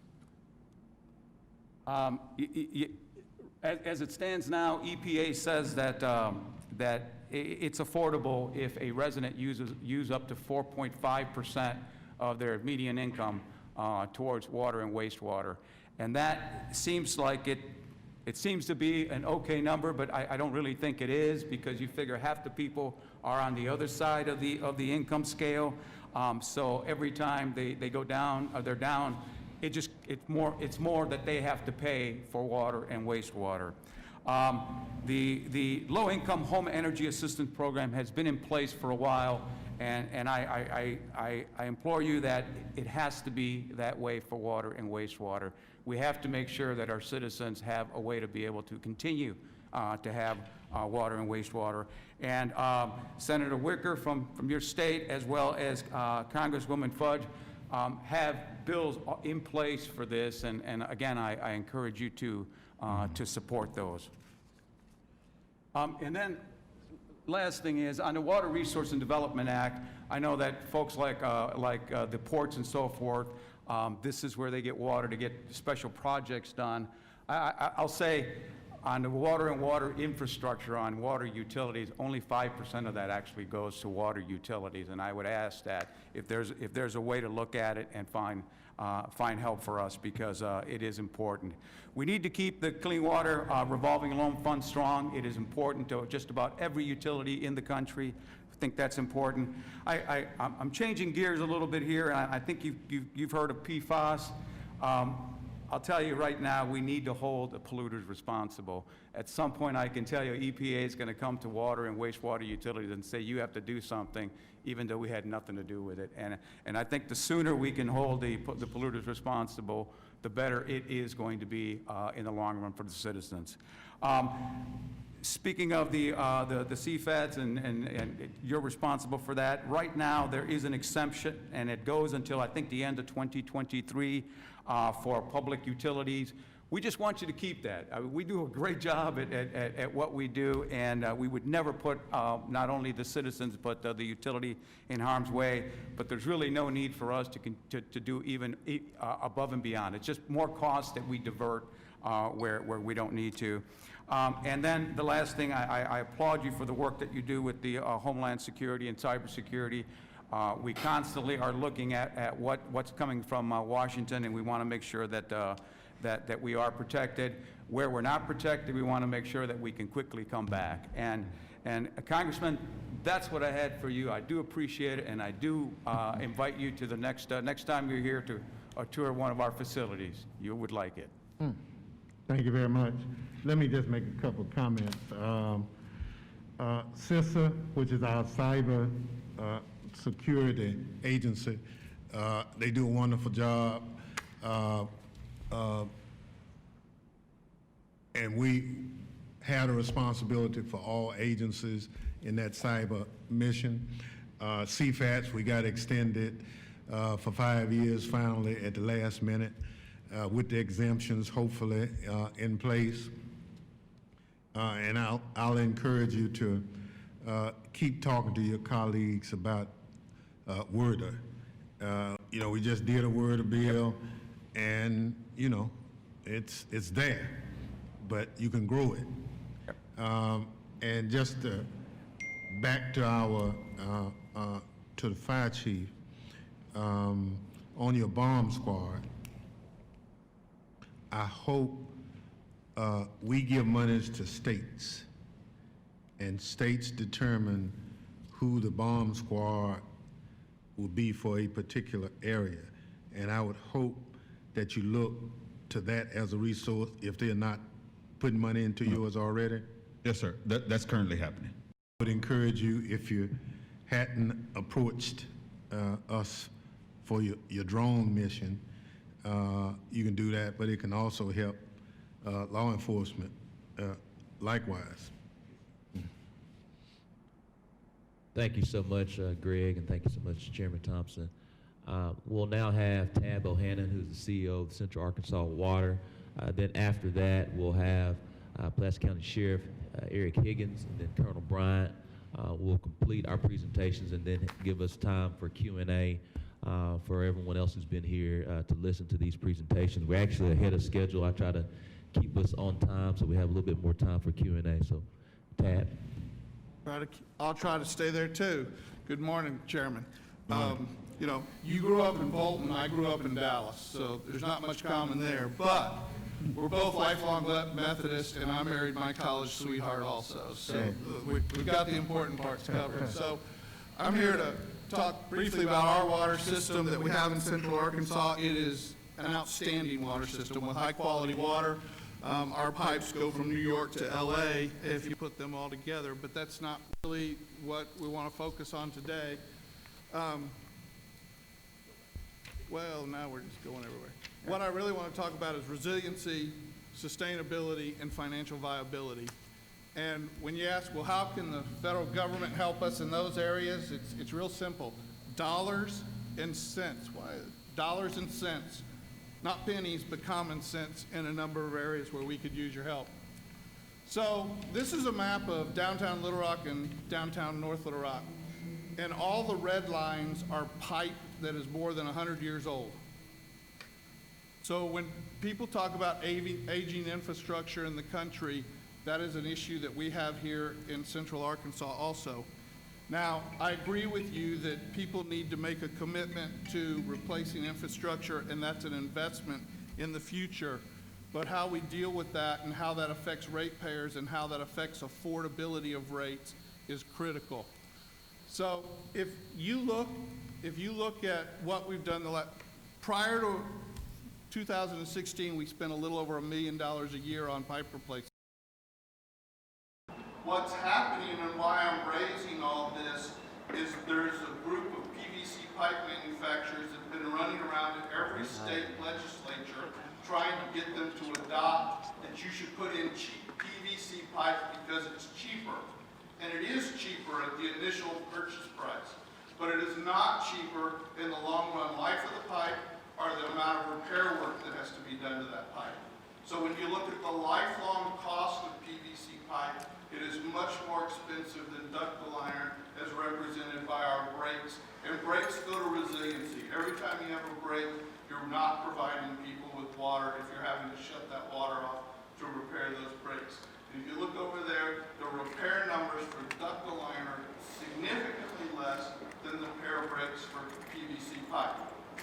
H: As it stands now, EPA says that it's affordable if a resident use up to 4.5% of their median income towards water and wastewater. And that seems like it seems to be an okay number, but I don't really think it is, because you figure half the people are on the other side of the income scale. So every time they go down, or they're down, it's more that they have to pay for water and wastewater. The low-income home energy assistance program has been in place for a while, and I implore you that it has to be that way for water and wastewater. We have to make sure that our citizens have a way to be able to continue to have water and wastewater. And Senator Wicker from your state, as well as Congresswoman Fudge, have bills in place for this, and again, I encourage you to support those. And then, last thing is, on the Water Resource and Development Act, I know that folks like the ports and so forth, this is where they get water to get special projects done. I'll say, on the water and water infrastructure, on water utilities, only 5% of that actually goes to water utilities, and I would ask that if there's a way to look at it and find help for us, because it is important. We need to keep the Clean Water Revolving Loan Fund strong. It is important to just about every utility in the country. I think that's important. I'm changing gears a little bit here, and I think you've heard of PFAS. I'll tell you right now, we need to hold the polluters responsible. At some point, I can tell you, EPA is going to come to water and wastewater utilities and say, you have to do something, even though we had nothing to do with it. And I think the sooner we can hold the polluters responsible, the better it is going to be in the long run for the citizens. Speaking of the CFATs, and you're responsible for that, right now there is an exemption, and it goes until I think the end of 2023 for public utilities. We just want you to keep that. We do a great job at what we do, and we would never put not only the citizens but the utility in harm's way, but there's really no need for us to do even above and beyond. It's just more costs that we divert where we don't need to. And then the last thing, I applaud you for the work that you do with the Homeland Security and cybersecurity. We constantly are looking at what's coming from Washington, and we want to make sure that we are protected. Where we're not protected, we want to make sure that we can quickly come back. And Congressman, that's what I had for you. I do appreciate it, and I do invite you to the next time you're here to tour one of our facilities. You would like it.
L: Thank you very much. Let me just make a couple of comments. CISA, which is our cyber security agency, they do a wonderful job. And we had a responsibility for all agencies in that cyber mission. CFATs, we got extended for 5 years finally at the last minute with the exemptions hopefully in place. And I'll encourage you to keep talking to your colleagues about WRDA. We just did a WRDA bill, and it's there, but you can grow it. And just back to our to the fire chief on your bomb squad. I hope we give monies to states, and states determine who the bomb squad will be for a particular area. And I would hope that you look to that as a resource if they're not putting money into yours already.
O: Yes, sir. That's currently happening.
L: I would encourage you, if you hadn't approached us for your drone mission, you can do that, but it can also help law enforcement likewise.
R: Thank you so much, Greg, and thank you so much, Chairman Thompson. We'll now have Tab Bohannon, who's the CEO of Central Arkansas Water. Then after that, we'll have Pulaski County Sheriff Eric Higgins, and then Colonel Bryant will complete our presentations and then give us time for Q&A for everyone else who's been here to listen to these presentations. We're actually ahead of schedule. I try to keep us on time so we have a little bit more time for Q&A. So, Tab.
N: I'll try to stay there too. Good morning, Chairman. You know, you grew up in Bolton, I grew up in Dallas, so there's not much common there, but we're both lifelong Methodists, and I married my college sweetheart also, so we've got the important parts covered. So I'm here to talk briefly about our water system that we have in Central Arkansas. It is an outstanding water system with high-quality water. Our pipes go from New York to LA if you put them all together, but that's not really what we want to focus on today. Well, now we're just going everywhere. What I really want to talk about is resiliency, sustainability, and financial viability. And when you ask, well, how can the federal government help us in those areas? It's real simple. Dollars and cents. Why? Dollars and cents. Not pennies, but common sense in a number of areas where we could use your help. So this is a map of downtown Little Rock and downtown North Little Rock. And all the red lines are pipe that is more than 100 years old. So when people talk about aging infrastructure in the country, that is an issue that we have here in Central Arkansas also. Now, I agree with you that people need to make a commitment to replacing infrastructure, and that's an investment in the future. But how we deal with that and how that affects ratepayers and how that affects affordability of rates is critical. So if you look at what we've done prior to 2016, we spent a little over $1 million a year on pipe replacement. What's happening and why I'm raising all this is there's a group of PVC pipe manufacturers that have been running around in every state legislature trying to get them to adopt that you should put in cheap PVC pipe because it's cheaper. And it is cheaper at the initial purchase price, but it is not cheaper in the long run life of the pipe or the amount of repair work that has to be done to that pipe. So when you look at the lifelong cost of PVC pipe, it is much more expensive than ductile iron as represented by our brakes. And brakes go to resiliency. Every time you have a break, you're not providing people with water if you're having to shut that water off to repair those brakes. And if you look over there, the repair numbers for ductile iron are significantly less than the repair brakes for PVC pipe.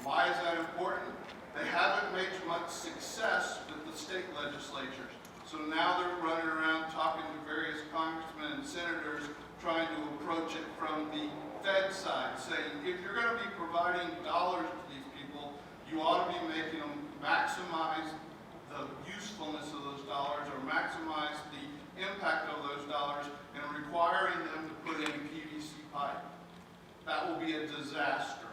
N: Why is that important? They haven't made much success with the state legislatures. So now they're running around talking to various congressmen and senators trying to approach it from the Fed side, saying if you're going to be providing dollars to these people, you ought to be making them maximize the usefulness of those dollars or maximize the impact of those dollars and requiring them to put in PVC pipe. That will be a disaster.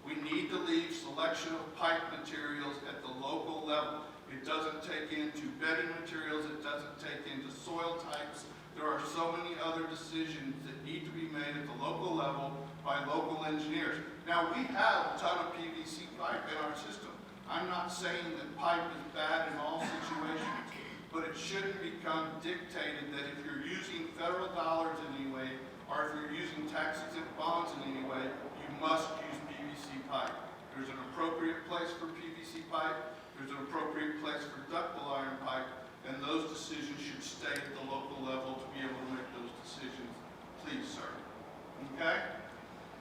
N: We need to leave selection of pipe materials at the local level. It doesn't take into bedding materials, it doesn't take into soil types. There are so many other decisions that need to be made at the local level by local engineers. Now, we have a ton of PVC pipe in our system. I'm not saying that pipe is bad in all situations, but it shouldn't become dictated that if you're using federal dollars in any way, or if you're using tax-exempt bonds in any way, you must use PVC pipe. There's an appropriate place for PVC pipe, there's an appropriate place for ductile iron pipe, and those decisions should stay at the local level to be able to make those decisions. Please, sir. Okay?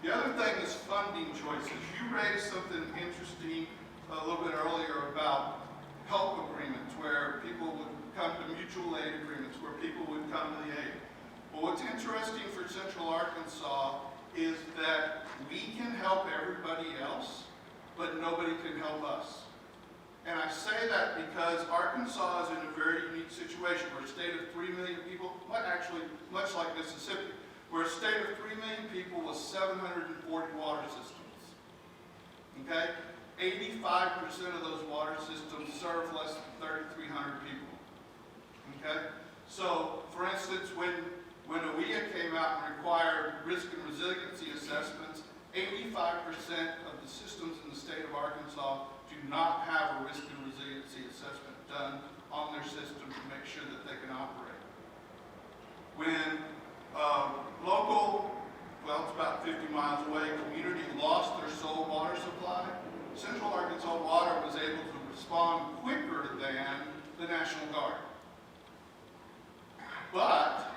N: The other thing is funding choices. You raised something interesting a little bit earlier about help agreements where people would come to mutual aid agreements, where people would come to the aid. Well, what's interesting for Central Arkansas is that we can help everybody else, but nobody can help us. And I say that because Arkansas is in a very unique situation. We're a state of 3 million people, actually much like Mississippi. We're a state of 3 million people with 740 water systems. Okay? 85% of those water systems serve less than 3,300 people. Okay? So, for instance, when OEA came out and required risk and resiliency assessments, 85% of the systems in the state of Arkansas do not have a risk and resiliency assessment done on their system to make sure that they can operate. When local, well, it's about 50 miles away, community lost their sole water supply, Central Arkansas Water was able to respond quicker than the National Guard. But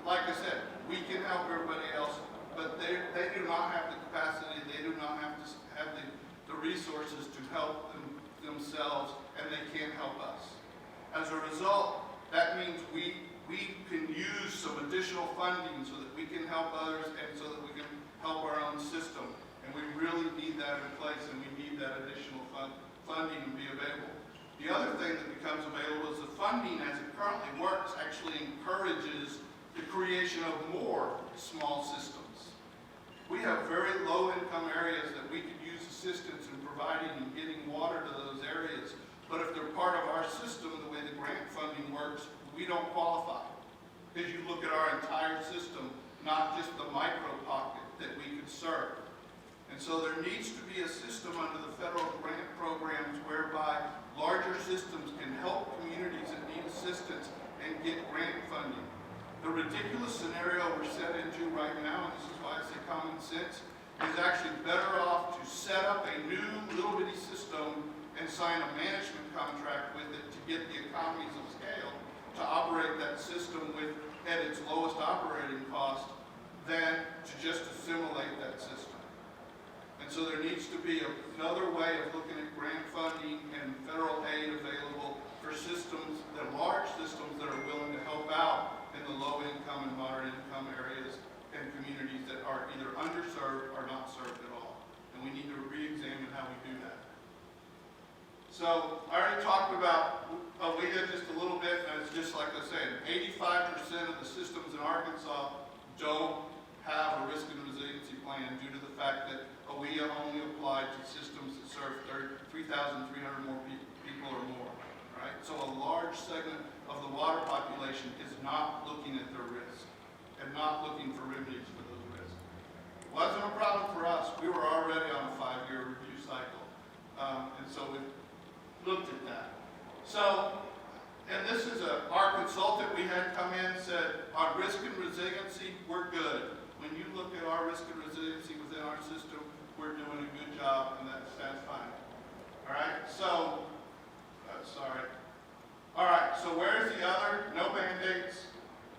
N: like I said, we can help everybody else, but they do not have the capacity, they do not have the resources to help themselves, and they can't help us. As a result, that means we can use some additional funding so that we can help others and so that we can help our own system. And we really need that in place, and we need that additional funding to be available. The other thing that becomes available is the funding, as it currently works, actually encourages the creation of more small systems. We have very low-income areas that we could use assistance in providing and getting water to those areas. But if they're part of our system, the way the grant funding works, we don't qualify. Because you look at our entire system, not just the micro pocket that we could serve. And so there needs to be a system under the federal grant programs whereby larger systems can help communities that need assistance and get grant funding. The ridiculous scenario we're set into right now, and this is why I say common sense, is actually better off to set up a new little bitty system and sign a management contract with it to get the economies of scale to operate that system at its lowest operating cost than to just assimilate that system. And so there needs to be another way of looking at grant funding and federal aid available for systems, the large systems that are willing to help out in the low income and moderate income areas and communities that are either underserved or not served at all. And we need to re-examine how we do that. So I already talked about OEA just a little bit, and it's just like I said, 85% of the systems in Arkansas don't have a risk and resiliency plan due to the fact that OEA only applied to systems that serve 3,300 more people or more. Right? So a large segment of the water population is not looking at their risk and not looking for remedies for those risks. Wasn't a problem for us. We were already on a 5-year review cycle. And so we looked at that. So, and this is our consultant we had come in said, on risk and resiliency, we're good. When you look at our risk and resiliency within our system, we're doing a good job, and that's fine. All right, so, sorry. All right, so where's the other? No Band-Aids,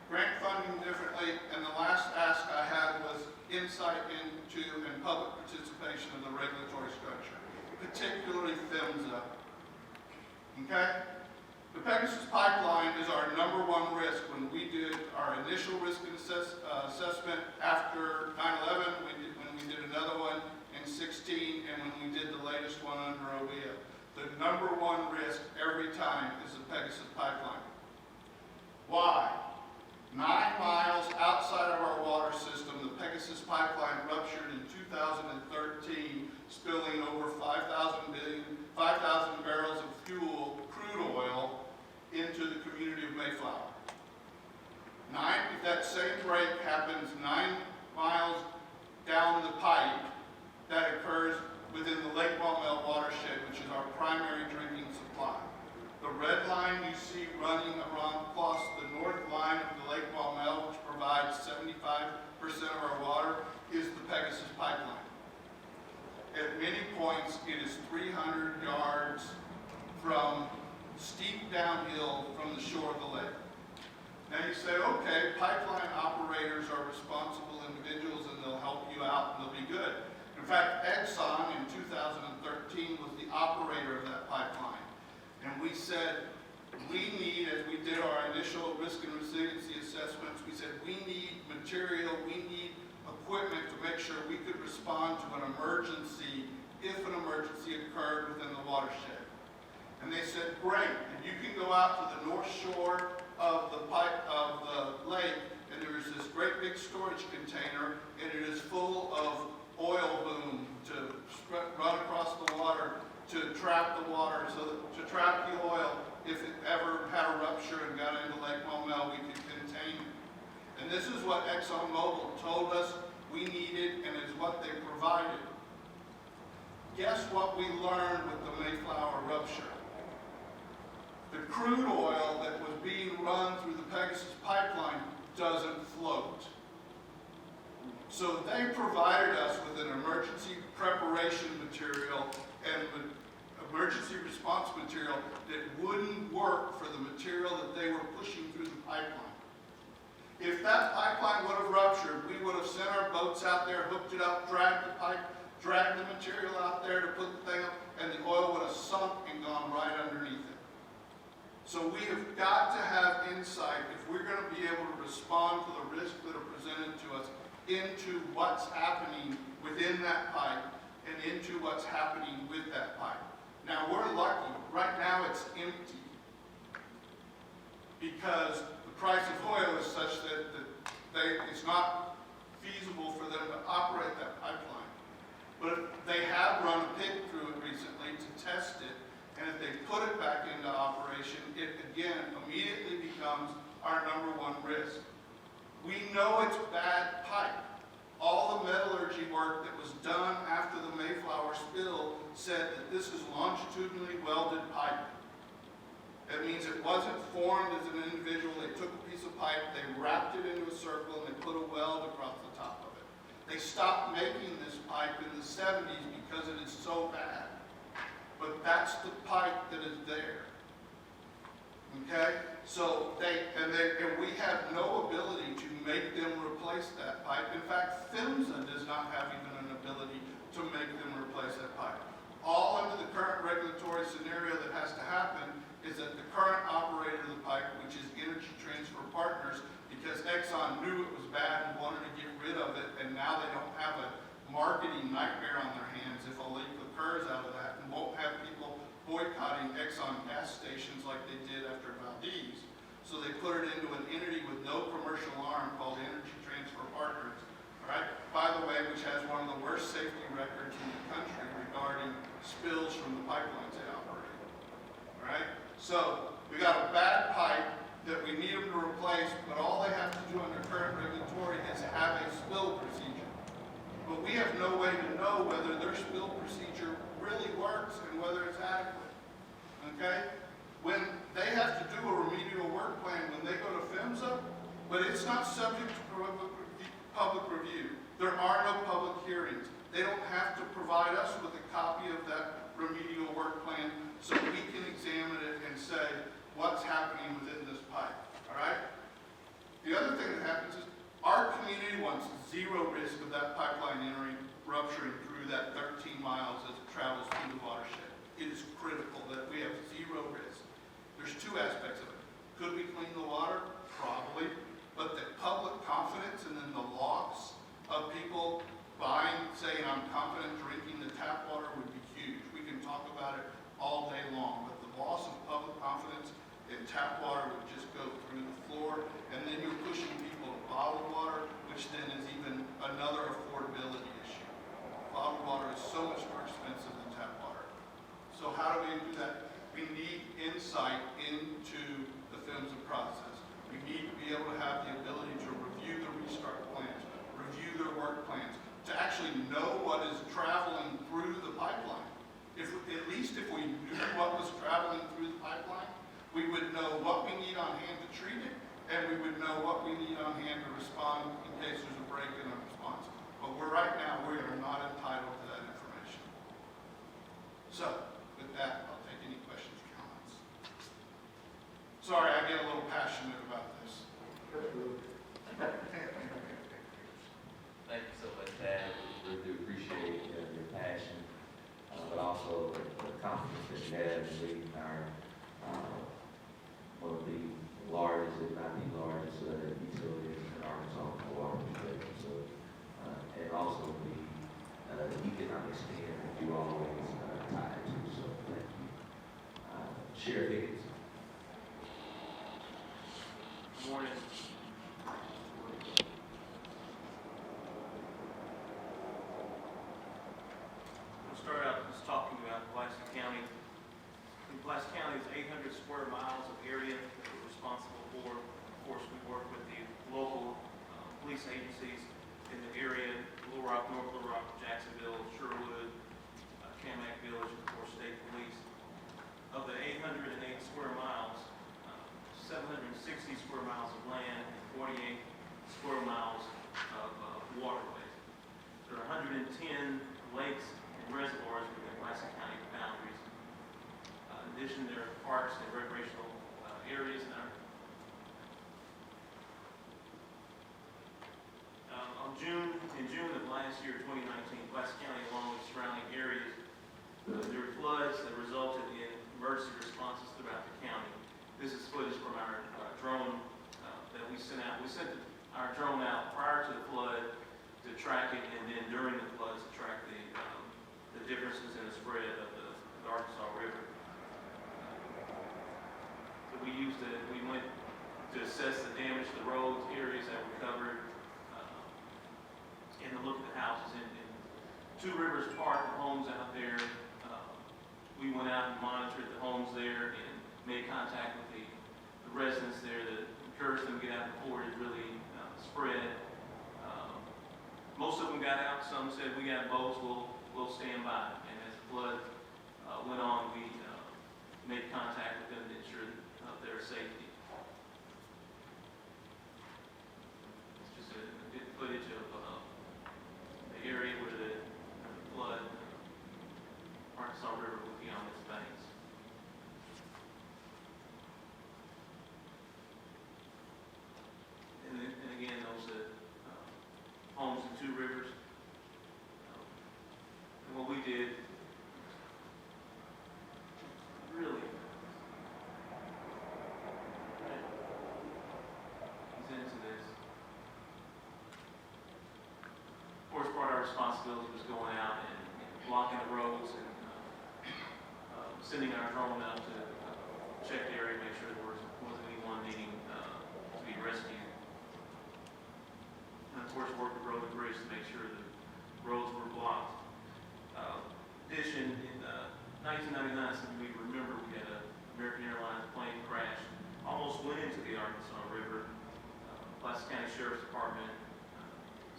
N: grant funding differently, and the last ask I had was insight into and public participation in the regulatory structure, particularly PHMSA. Okay? The Pegasus Pipeline is our #1 risk. When we did our initial risk assessment after 9/11, when we did another one in 16, and when we did the latest one under OEA. The #1 risk every time is the Pegasus Pipeline. Why? 9 miles outside of our water system, the Pegasus Pipeline ruptured in 2013, spilling over 5,000 barrels of crude oil, into the community of Mayflower. If that same break happens 9 miles down the pipe, that occurs within the Lake Maumelle watershed, which is our primary drinking supply. The red line you see running across the north line of the Lake Maumelle, which provides 75% of our water, is the Pegasus Pipeline. At many points, it is 300 yards from steep downhill from the shore of the lake. Now you say, okay, pipeline operators are responsible individuals and they'll help you out and they'll be good. In fact, Exxon in 2013 was the operator of that pipeline. And we said, we need, as we did our initial risk and resiliency assessments, we said we need material, we need equipment to make sure we could respond to an emergency if an emergency occurred within the watershed. And they said, great, and you can go out to the north shore of the lake, and there is this great big storage container, and it is full of oil boom to run across the water to trap the water, to trap the oil. If it ever had a rupture and got into Lake Momel, we could contain it. And this is what ExxonMobil told us we needed, and is what they provided. Guess what we learned with the Mayflower rupture? The crude oil that was being run through the Pegasus pipeline doesn't float. So they provided us with an emergency preparation material and emergency response material that wouldn't work for the material that they were pushing through the pipeline. If that pipeline would have ruptured, we would have sent our boats out there, hooked it up, dragged the material out there to put the thing up, and the oil would have sunk and gone right underneath it. So we have got to have insight if we're going to be able to respond to the risks that are presented to us into what's happening within that pipe and into what's happening with that pipe. Now we're lucky. Right now it's empty because the price of oil is such that it's not feasible for them to operate that pipeline. But they have run a pit through it recently to test it, and if they put it back into operation, it again immediately becomes our #1 risk. We know it's bad pipe. All the metallurgy work that was done after the Mayflower spill said that this is longitudinally welded pipe. That means it wasn't formed as an individual. They took a piece of pipe, they wrapped it into a circle, and they put a weld across the top of it. They stopped making this pipe in the 70s because it is so bad. But that's the pipe that is there. Okay? So and we have no ability to make them replace that pipe. In fact, PHMSA does not have even an ability to make them replace that pipe. All under the current regulatory scenario that has to happen is that the current operator of the pipe, which is Energy Transfer Partners, because Exxon knew it was bad and wanted to get rid of it, and now they don't have a marketing nightmare on their hands if a leak occurs out of that, and won't have people boycotting Exxon gas stations like they did after Valdez. So they put it into an entity with no commercial arm called Energy Transfer Partners. All right? By the way, which has one of the worst safety records in the country regarding spills from the pipelines they operate. All right? So we got a bad pipe that we need them to replace, but all they have to do under current regulatory is have a spill procedure. But we have no way to know whether their spill procedure really works and whether it's adequate. Okay? When they have to do a remedial work plan when they go to PHMSA, but it's not subject to public review. There are no public hearings. They don't have to provide us with a copy of that remedial work plan so we can examine it and say what's happening within this pipe. All right? The other thing that happens is our community wants zero risk of that pipeline rupturing through that 13 miles as it travels through the watershed. It is critical that we have zero risk. There's two aspects of it. Could we clean the water? Probably. But the public confidence and then the loss of people saying I'm confident drinking the tap water would be huge. We can talk about it all day long, but the loss of public confidence in tap water would just go through the floor, and then you're pushing people to bottled water, which then is even another affordability issue. Bottled water is so much more expensive than tap water. So how do we do that? We need insight into the PHMSA process. We need to be able to have the ability to review the restart plans, review their work plans, to actually know what is traveling through the pipeline. At least if we knew what was traveling through the pipeline, we would know what we need on hand to treat it, and we would know what we need on hand to respond in case there's a break in our response. But right now, we are not entitled to that information. So, with that, I'll take any questions or comments. Sorry, I get a little passionate about this.
A: Thank you so much, Dad. We really do appreciate your passion, but also the confidence that you have in leading our one of the largest, if not the largest, utilities in Arkansas from a water perspective. So can understand that you always tied to. So thank you. Sheriff Higgins.
M: Good morning. We'll start out just talking about Pulaski County. Pulaski County is 800 square miles of area that we're responsible for. Of course, we work with the local police agencies in the area, Little Rock, North Little Rock, Jacksonville, Sherwood, Camac Village, and of course, state police. Of the 808 square miles, 760 square miles of land and 48 square miles of waterways. There are 110 lakes and reservoirs within Pulaski County boundaries. In addition, there are parks and recreational areas in our in June of last year, 2019, Pulaski County, along with surrounding areas, there were floods that resulted in emergency responses throughout the county. This is footage from our drone that we sent out. We sent our drone out prior to the flood to track it, and then during the floods to track the differences in the spread of the Arkansas River. So we went to assess the damage to the roads, areas that were covered, and to look at the houses in Two Rivers Park, the homes out there. We went out and monitored the homes there and made contact with the residents there to encourage them to get out before it really spread. Most of them got out. Some said, we got boats, we'll stand by. And as the flood went on, we made contact with them to ensure their safety. It's just a good footage of the area where the flood, Arkansas River would be on its banks. And again, those homes in Two Rivers. And what we did, really, he's into this. Of course, part of our responsibility was going out and blocking the roads and sending our drone out to check the area, make sure there wasn't anyone needing to be rescued. And of course, work with Road and Bridge to make sure the roads were blocked. In addition, in 1999, some of you remember, we had an American Airlines plane crash, almost went into the Arkansas River. Pulaski County Sheriff's Department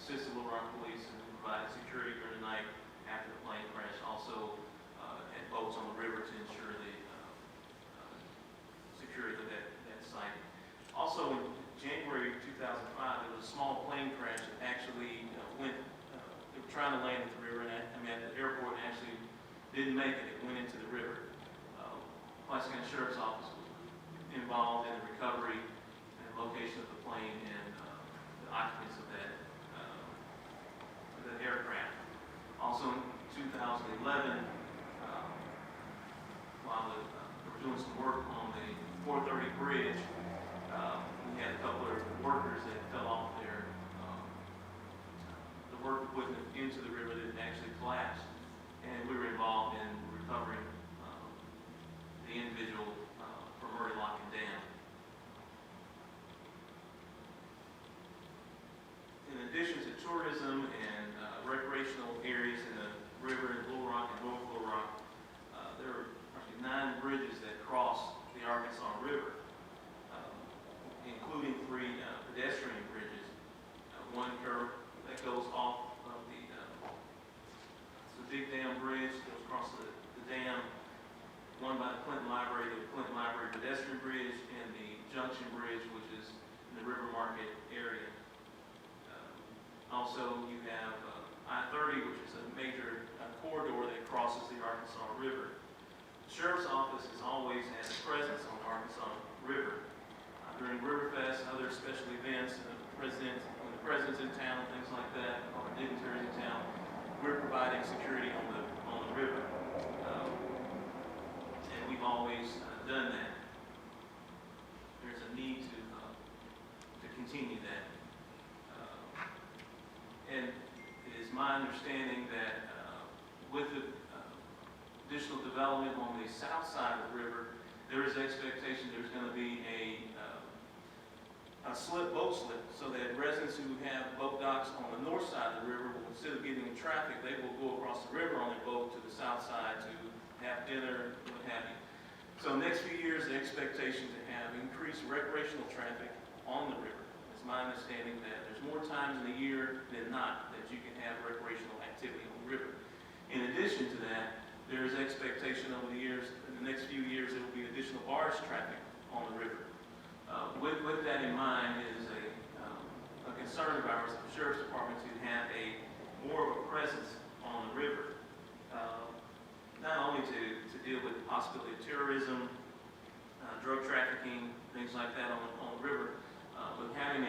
M: assisted Little Rock Police and provided security during the night after the plane crash. Also had boats on the river to ensure the security of that site. Also in January 2005, there was a small plane crash that actually they were trying to land at the river, and at the airport, and actually didn't make it. It went into the river. Pulaski County Sheriff's Office was involved in the recovery and location of the plane and the occupants of that aircraft. Also in 2011, while they were doing some work on the 430 bridge, we had a couple of workers that fell off there. The work equipment into the river that actually collapsed, and we were involved in recovering the individual from Murray Lock and Dam. In addition to tourism and recreational areas in the river in Little Rock and North Little Rock, there are actually 9 bridges that cross the Arkansas River, including 3 pedestrian bridges. One curve that goes off of the Big Dam Bridge, goes across the dam, one by the Clinton Library, the Clinton Library pedestrian bridge, and the Junction Bridge, which is in the River Market area. Also, you have I-30, which is a major corridor that crosses the Arkansas River. The Sheriff's Office has always had a presence on the Arkansas River. During Riverfest and other special events, when the president's in town, things like that, or dignitaries in town, we're providing security on the river. And we've always done that. There's a need to continue that. And it is my understanding that development on the south side of the river, there is expectation there's going to be a boat slip, so that residents who have boat docks on the north side of the river, will, instead of getting in traffic, they will go across the river on their boat to the south side to have dinner, what have you. So next few years, the expectation to have increased recreational traffic on the river. It's my understanding that there's more times in the year than not that you can have recreational activity on the river. In addition to that, there is expectation over the years, in the next few years, there will be additional barge traffic on the river. With that in mind is a concern of ours at the Sheriff's Department to have more of a presence on the river. Not only to deal with the possibility of terrorism, drug trafficking, things like that on the river, but having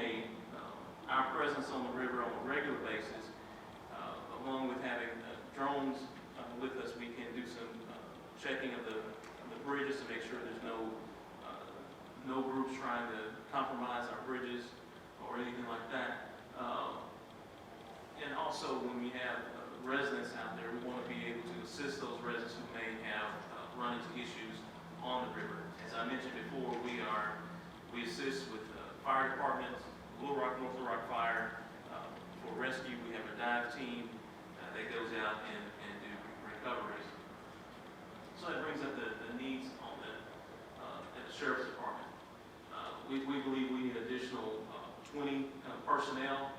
M: our presence on the river on a regular basis, along with having drones with us, we can do some checking of the bridges to make sure there's no groups trying to compromise our bridges or anything like that. And also, when we have residents out there, we want to be able to assist those residents who may have run into issues on the river. As I mentioned before, we assist with fire departments, Little Rock, North Little Rock Fire. For rescue, we have a dive team that goes out and do recoveries. So that brings up the needs on at the Sheriff's Department. We believe we need additional 20 personnel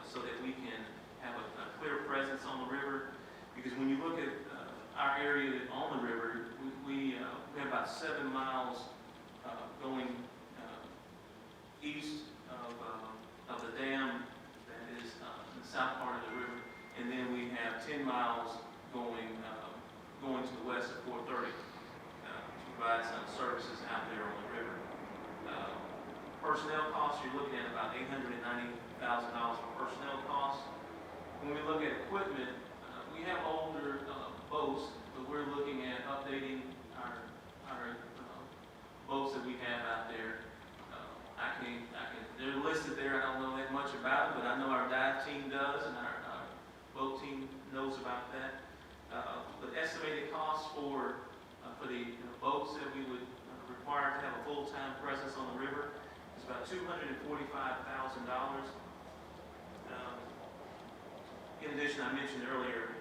M: so that we can have a clear presence on the river. Because when you look at our area on the river, we have about 7 miles going east of the dam that is in the south part of the river, and then we have 10 miles going to the west of 430 to provide some services out there on the river. Personnel costs, you're looking at about $890,000 for personnel costs. When we look at equipment, we have older boats, but we're looking at updating our boats that we have out there. They're listed there. I don't know that much about them, but I know our dive team does, and our boat team knows about that. The estimated cost for the boats that we would require to have a full-time presence on the river is about $245,000. In addition, I mentioned earlier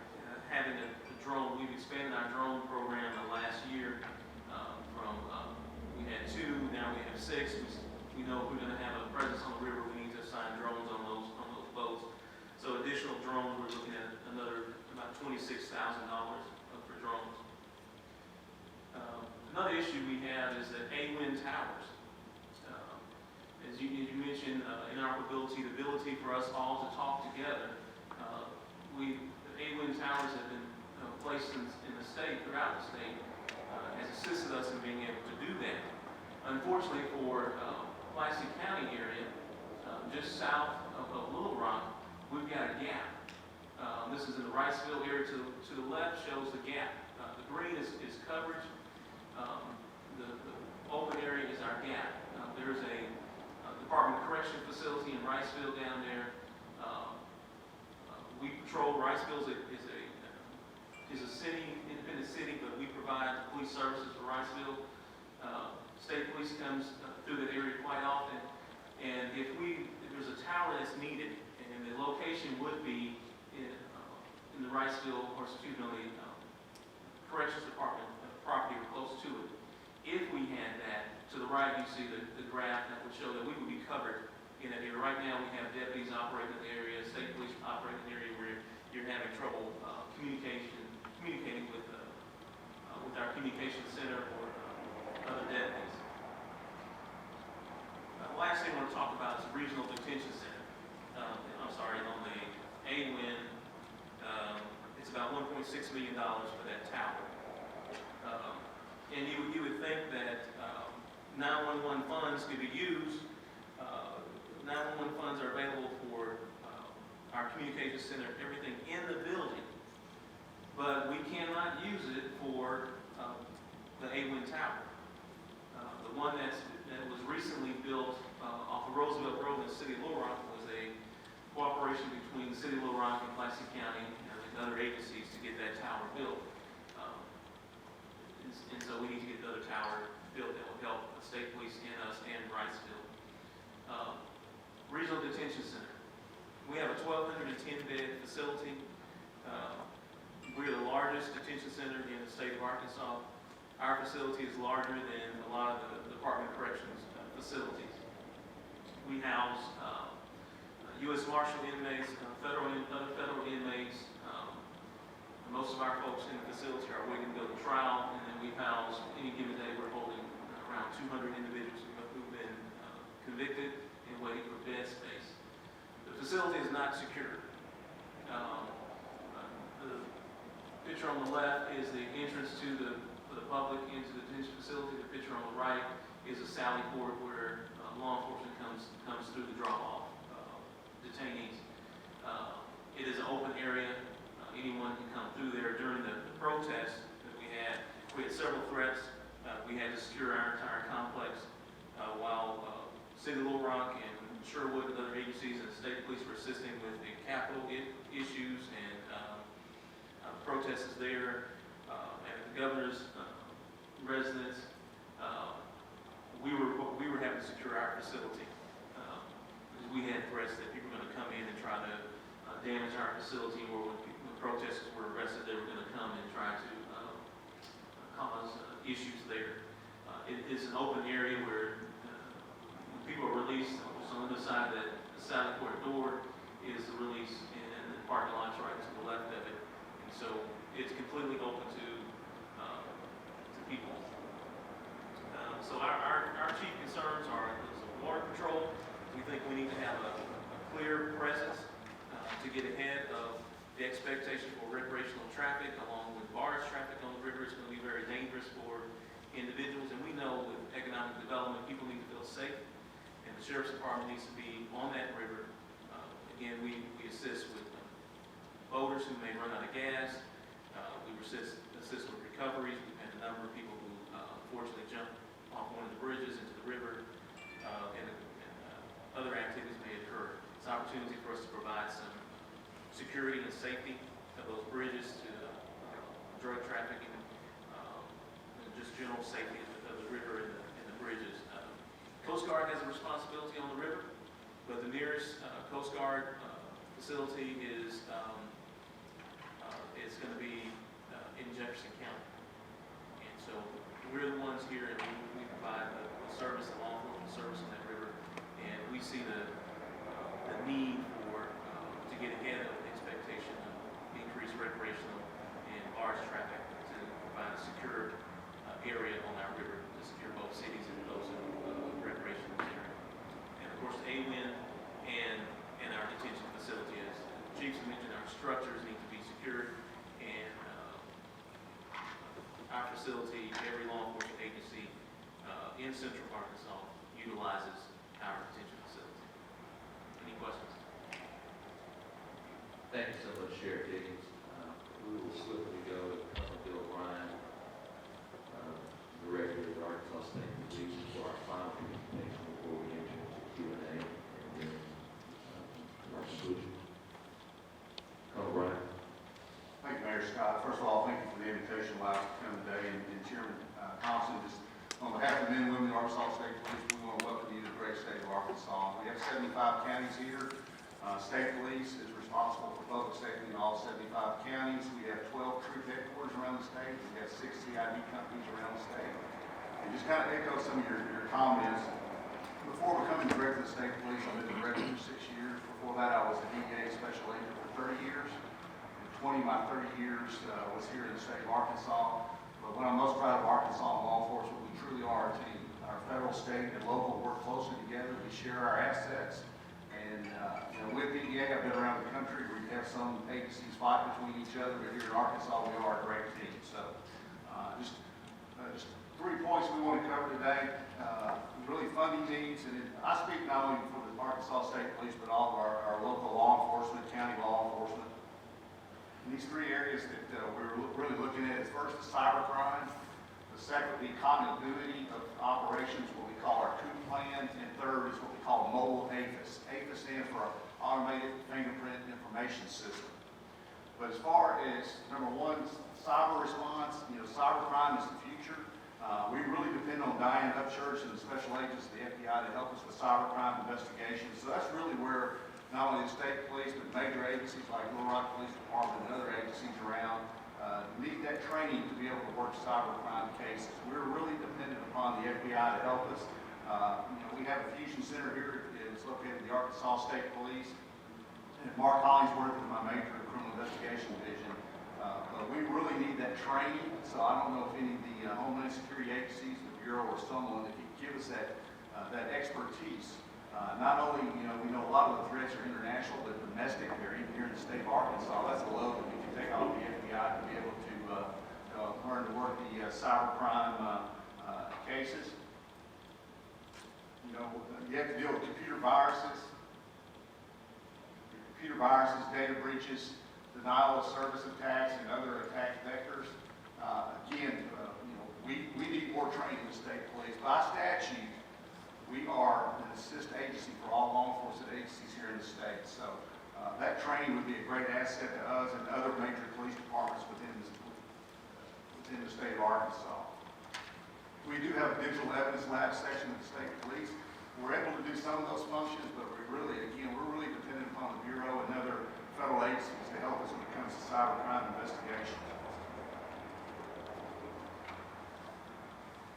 M: having a drone. We've expanded our drone program the last year from we had 2, now we have 6. We know if we're going to have a presence on the river, we need to assign drones on those boats. So additional drones, we're looking at about $26,000 for drones. Another issue we have is that A-Wind towers. As you mentioned, interoperability, the ability for us all to talk together. The A-Wind towers have been placed in the state, throughout the state, has assisted us in being able to do that. Unfortunately for Pulaski County area, just south of Little Rock, we've got a gap. This is in the Riceville area. To the left shows the gap. The green is coverage. The open area is our gap. There's a Department of Correction facility in Riceville down there. We patrol. Riceville is a city, independent city, but we provide police services for Riceville. State police comes through that area quite often, and if there's a tower that's needed, and the location would be in the Riceville, or excuse me, the Corrections Department property or close to it. If we had that, to the right you see the graph that would show that we would be covered in that area. Right now we have deputies operating in the area, state police operating in the area where you're having trouble communicating with our communication center or other deputies. The last thing I want to talk about is the Regional Detention Center. On the A-Wind, it's about $1.6 million for that tower. And you would think that 911 funds could be used. 911 funds are available for our communication center, everything in the building, but we cannot use it for the A-Wind tower. The one that was recently built off of Roosevelt Road in the city of Little Rock was a cooperation between the city of Little Rock and Pulaski County and other agencies to get that tower built. 10-bed facility. We're the largest detention center in the state of Arkansas. Our facility is larger than a lot of the Department of Corrections facilities. We house U.S. Marshal inmates, other federal inmates. Most of our folks in the facility are waiting to go to trial, and then we house, any given day, we're holding around 200 individuals who've been convicted and waiting for bed space. The facility is not secure. The picture on the left is the entrance to the public into the detention facility. The picture on the right is a sally port where law enforcement comes through the drop-off detainees. It is an open area. Anyone can come through there. During the protest that we had several threats. We had to secure our entire complex while City of Little Rock and Sherwood and other agencies and state police were assisting with the capital issues and protests there. And the governor's residence, we were having to secure our facility. Because we had threats that people were going to come in and try to damage our facility, or when protesters were arrested, they were going to come and try to cause issues there. It is an open area where when people are released, on the other side of the sally port door is the release, and the parking lot's right to the left of it. And so it's completely open to people. So our chief concerns are water control. We think we need to have a clear presence to get ahead of the expectation for recreational traffic, along with barge traffic on the river. It's going to be very dangerous for individuals, and we know with economic development, people need to feel safe, and the Sheriff's Department needs to be on that river. Again, we assist with boaters who may run out of gas. We assist with recoveries. We've had a number of people who unfortunately jump off one of the bridges into the river, and other activities may occur. It's an opportunity for us to provide some security and safety of those bridges to drug trafficking, and just general safety of the river and the bridges. Coast Guard has a responsibility on the river, but the nearest Coast Guard facility is going to be in Jefferson County. And so we're the ones here, and we provide the service, the law enforcement service on that river, and we see the need to get ahead of the expectation of increased recreational and barge traffic to provide a secure area on our river to secure both cities and those recreational area. And of course, AWIN and our detention facility, as the chiefs mentioned, our structures need to be secured, and our facility, every law enforcement agency in Central Arkansas utilizes our detention facility. Any questions?
S: Thank you so much, Sheriff Higgins. We will swiftly go to Colonel Bill Bryan, Director of the Arkansas State Police, for our final presentation before we enter into Q&A and then our conclusion. Colonel Bryan.
T: Thank you, Mayor Scott. First of all, thank you for the invitation allowed to come today, and Chairman Thompson, just on behalf of the men and women of the Arkansas State Police, we want to welcome you to the great state of Arkansas. We have 75 counties here. State Police is responsible for public safety in all 75 counties. We have 12 troop headquarters around the state. We have 6 CID companies around the state. And just kind of echo some of your comments. Before becoming director of the state police, I've been director for 6 years. Before that, I was a DEA special agent for 30 years. And 20 of my 30 years was here in the state of Arkansas. But what I'm most proud of Arkansas and law enforcement, we truly are a team. Our federal, state, and local work closely together. We share our assets. And with DEA, I've been around the country where you have some agencies fight between each other, but here in Arkansas, we are a great team. So just 3 points we want to cover today. Really funding needs, and I speak not only for the Arkansas State Police, but all of our local law enforcement, county law enforcement. And these 3 areas that we're really looking at is first the cybercrime, the second the continuity of operations, what we call our COOP plan, and third is what we call mobile APHIS. APHIS stands for Automated Fingerprint Information System. But as far as number 1, cyber response, cybercrime is the future. We really depend on Diane Upchurch and the special agents of the FBI to help us with cybercrime investigations. So that's really where not only the state police, but major agencies like Little Rock Police Department and other agencies around need that training to be able to work cybercrime cases. We're really dependent upon the FBI to help us. We have a fusion center here. It's located in the Arkansas State Police. And Mark Hollingsworth is my major in criminal investigation division. But we really need that training. So I don't know if any of the Homeland Security agencies, the Bureau, or someone that can give us that expertise. Not only, we know a lot of the threats are international, but domestic, they're even here in the state of Arkansas. That's a load that we can take off the FBI to be able to learn to work the cybercrime cases. You have to deal with computer viruses, data breaches, denial of service attacks, and other attack vectors. Again, we need more training in the state police. By statute, we are an assist agency for all law enforcement agencies here in the state. So that training would be a great asset to us and other major police departments within the state of Arkansas. We do have a digital evidence lab section of the state police. We're able to do some of those functions, but we're really dependent upon the Bureau and other federal agencies to help us when it comes to cybercrime investigation.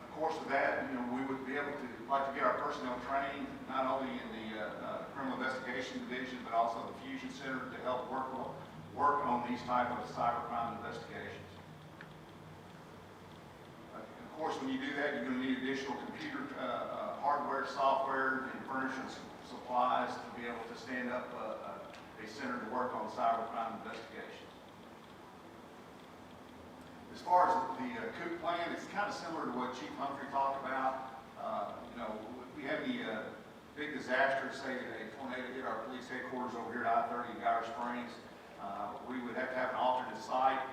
T: Of course, with that, we would be able to like to get our personnel trained not only in the criminal investigation division, but also the fusion center to help work on these type of cybercrime investigations. Of course, when you do that, you're going to need additional computer hardware, software, and furniture supplies to be able to stand up a center to work on cybercrime investigations. As far as the COOP plan, it's kind of similar to what Chief Humphrey talked about. If we have any big disasters, say a tornado hit our police headquarters over here at I-30 in Guyer Springs, we would have to have an alternate site.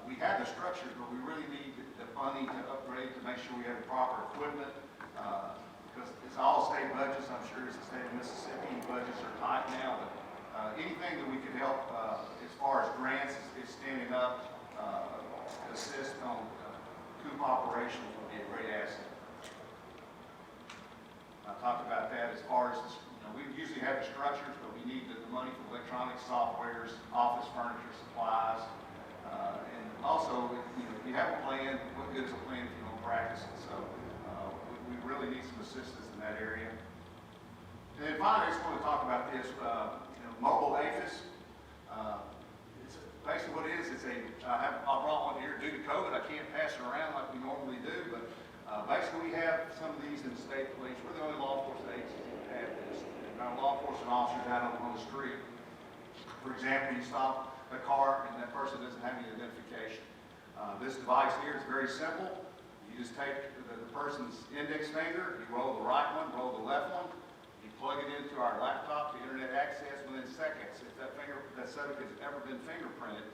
T: We have the structure, but we really need the funding to upgrade to make sure we have the proper equipment. Because it's all state budgets. I'm sure it's the state of Mississippi. Budgets are tight now, but anything that we could help as far as grants is standing up, assist on COOP operations would be a great asset. I talked about that as far as, we usually have the structures, but we need the money for electronic softwares, office furniture, supplies, and also, if you have a plan, what good is a plan if you don't practice it? So we really need some assistance in that area. And then finally, I just want to talk about this, mobile APHIS. It's basically what it is. I brought one here due to COVID. I can't pass it around like we normally do, but basically we have some of these in the state police. We're the only law enforcement agency that have this. Our law enforcement officers out on the street. For example, you stop a car and that person doesn't have any identification. This device here is very simple. You just take the person's index finger, you roll the right one, roll the left one, you plug it into our laptop, the internet access within seconds. If that subject has ever been fingerprinted,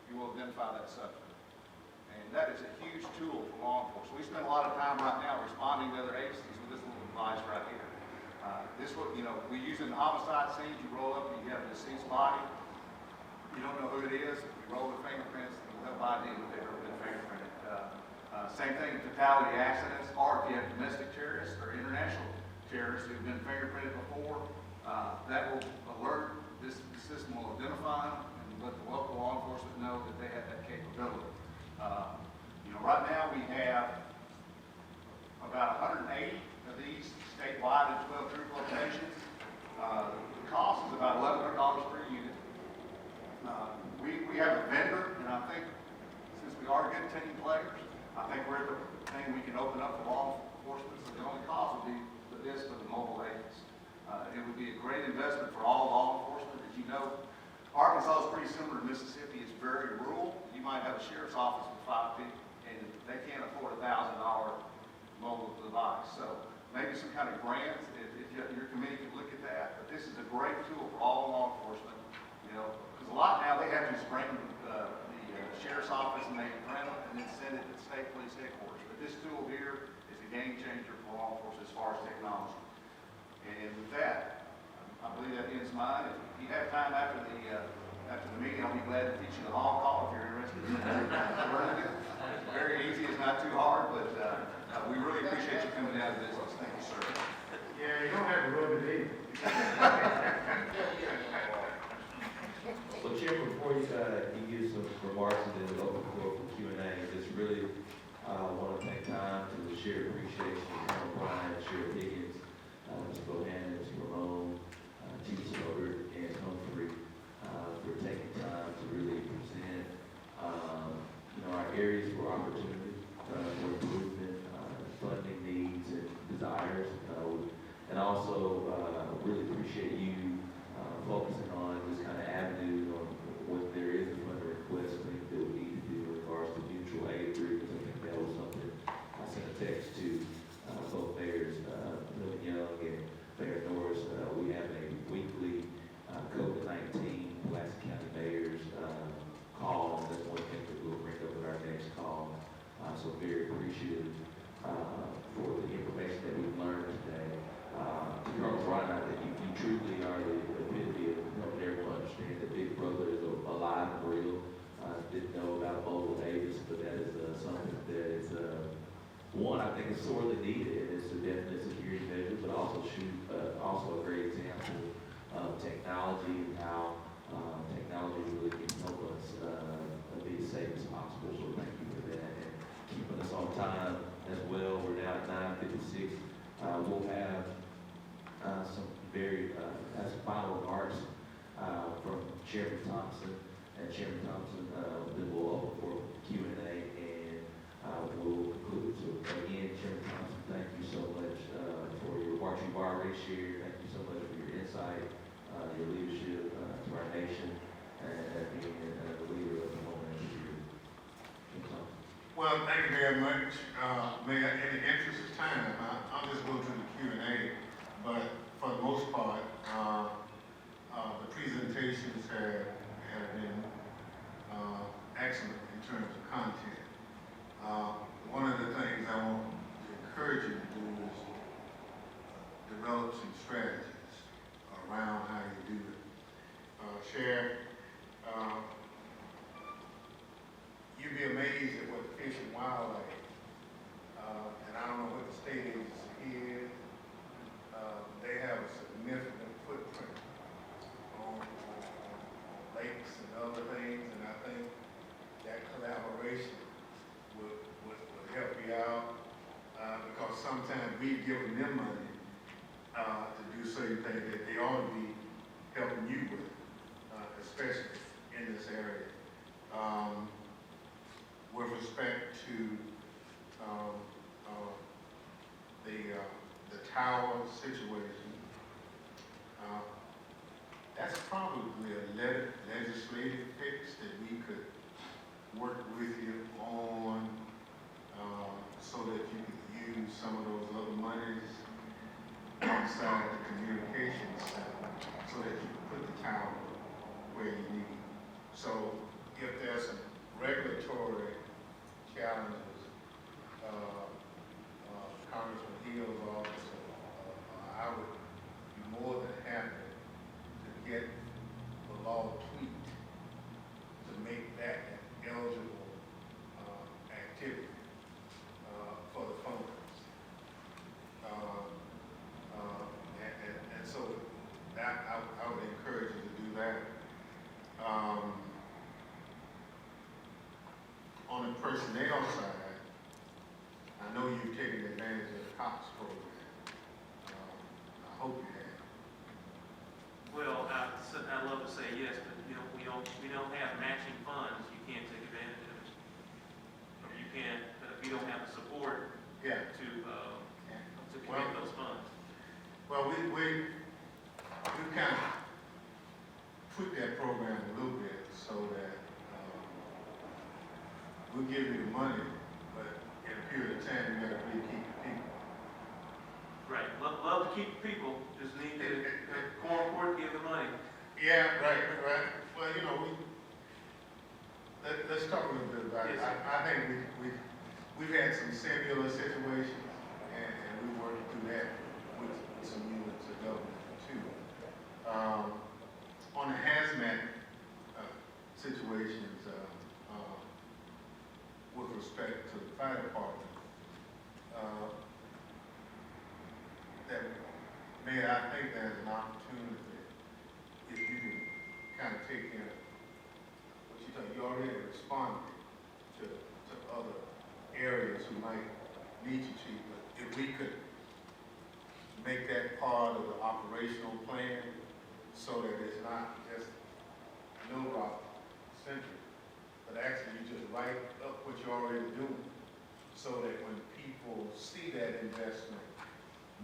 T: you will identify that subject. And that is a huge tool for law enforcement. We spend a lot of time right now responding to other agencies with this little device right here. We use it in homicide scenes. You roll up and you have a deceased body. You don't know who it is. You roll the fingerprints and we'll have ID if they've ever been fingerprinted. Same thing in fatality accidents, or if you have domestic terrorists or international terrorists who've been fingerprinted before, that will alert, this system will identify them and let the local law enforcement know that they have that capability. Right now we have about 180 of these statewide at 12 troop locations. The cost is about $1,100 per unit. We have a vendor, and I think since we are good team players, I think we're at the thing we can open up for law enforcement. So the only cost would be this for the mobile agents. It would be a great investment for all law enforcement. As you know, Arkansas is pretty similar to Mississippi. It's very rural. You might have a sheriff's office with 5 people, and they can't afford a $1,000 mobile device. So maybe some kind of grant, if your committee could look at that. But this is a great tool for all law enforcement. Because a lot now they have to just bring the sheriff's office and they can print them and then send it to the state police headquarters. But this tool here is a game changer for law enforcement as far as technology. And with that, I believe that ends mine. If you have time after the meeting, I'll be glad to teach you the hall call if you're interested in learning it. It's very easy. It's not too hard, but we really appreciate you coming down to visit us. Thank you, sir.
J: Yeah, you don't have to rub it in.
A: Well, Chairman, before you give some remarks and then open the floor for Q&A, just really want to take time to share appreciation to Colonel Bryan, Sheriff Higgins, Mr. Bohannon, Mr. Ramon, Chief Schroeder, and Humphrey for taking time to really present our areas for opportunity, for improvement, funding needs and desires, and also really appreciate you focusing on this kind of avenue on what there is a funding request thing that we need to do in regards to mutual aid agreements. I think that was something I sent a text to both mayors, Milton Young and Mayor Norris. We have a weekly COVID-19 Pulaski County mayors call, and that's one thing that we'll bring up at our next call. So very appreciative for the information that we've learned today. Colonel Bryan, I think you truly are the epitome of helping everyone understand that Big Brother is alive and real. Didn't know about Mobile Davis, but that is something that is, one, I think is sorely needed, and it's a definite security measure, but also also a great example of technology and how technology really can help us be as safe as possible. So thank you for that, and keeping us on time as well. We're now at 9:56. We'll have some final remarks from Chairman Thompson, and Chairman Thompson then we'll open for Q&A, and we'll conclude. So again, Chairman Thompson, thank you so much for your remarks you've already shared. Thank you so much for your insight, your leadership to our nation, and being the leader of the Homeland Security.
L: Well, thank you very much. Mayor, in the interest of time, I'll just go to the Q&A, but for the most part, the presentations have been excellent in terms of content. One of the things I want to encourage you to do is develop some strategies around how you do it. Sheriff, you'd be amazed at what the Fish and Wildlife, and I don't know what the state agency is, they have a significant footprint on lakes and other things, and I think that collaboration would help you out, because sometimes we've given them money to do certain things that they ought to be helping you with, especially in this area. With respect to the tower situation, that's probably a legislative fix that we could work with you on, so that you could use some of those other monies outside the communications center, so that you can put the tower where you need. So if there's some regulatory challenges, Congressman Hill's office, I would be more than happy to get the law tweaked to make that an eligible activity for the funds. And so that I would encourage you to do that. On the personnel side, I know you've taken advantage of the COPS program. I hope you have.
M: Well, I'd love to say yes, but we don't have matching funds. You can't take advantage of it. Or you can't, if you don't have the support to commit those funds.
L: Well, we kind of put that program a little bit so that we'll give you the money, but in a period of time, you gotta really keep the people.
M: Right. Love to keep the people. Just need to court give the money.
L: Yeah, right. Well, let's talk a little bit about it. I think we've had some similar situations, and we worked through that with some units of government too. On the hazmat situations, with respect to the fire department, that Mayor, I think there's an opportunity, if you can kind of take in what you already responded to other areas who might need you, Chief, but if we could make that part of the operational plan so that it's not just Little Rock centric, but actually you just write up what you're already doing so that when people see that investment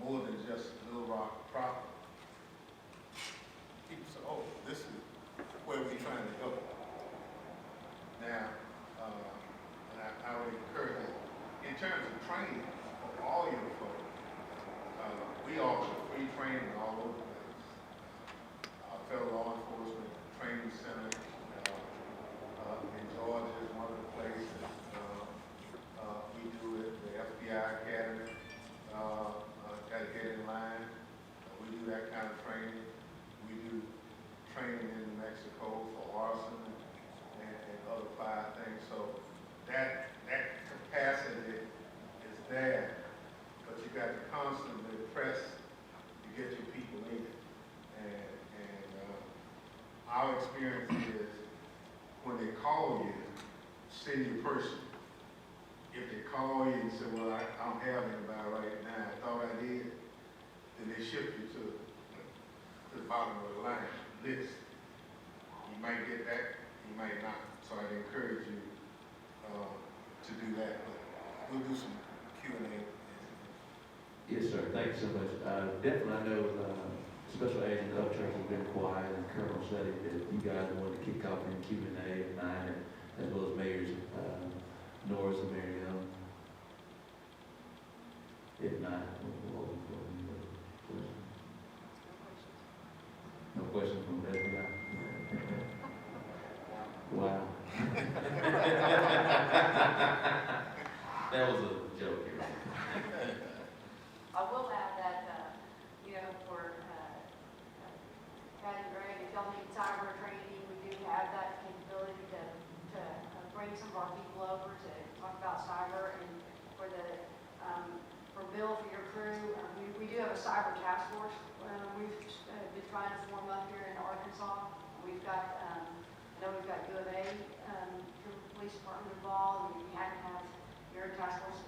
L: more than just Little Rock property, people say, oh, this is where we're trying to go. Now, and I would encourage that. In terms of training for all your folks, we offer free training all over the place. Our federal law enforcement training center in Georgia is one of the places. We do it, the FBI Academy, gotta get in line. We do that kind of training. We do training in New Mexico for arson and other fire things. So that capacity is there, but you got to constantly press to get your people in it. And our experience is when they call you, send your person. If they call you and say, well, I don't have anybody right now, I thought I did, then they shift you to the bottom of the line list. You might get that, you might not. So I'd encourage you to do that. But we'll do some Q&A.
A: Yes, sir. Thank you so much. Definitely, I know Special Agent Upchurch has been quiet, and Colonel said that you guys wanted to kick off in Q&A at 9, as well as Mayors Norris and Mary Ellen. If not, we'll open for questions. No questions from the FBI? Wow. That was a joke here.
G: I will add that, for Pat and Greg, if y'all need cyber training, we do have that capability to bring some of our people over to talk about cyber. And for Bill, for your crew, we do have a cyber task force. We've been trying to form up here in Arkansas. We've got, I know we've got U of A, police department involved. We had to have your task force,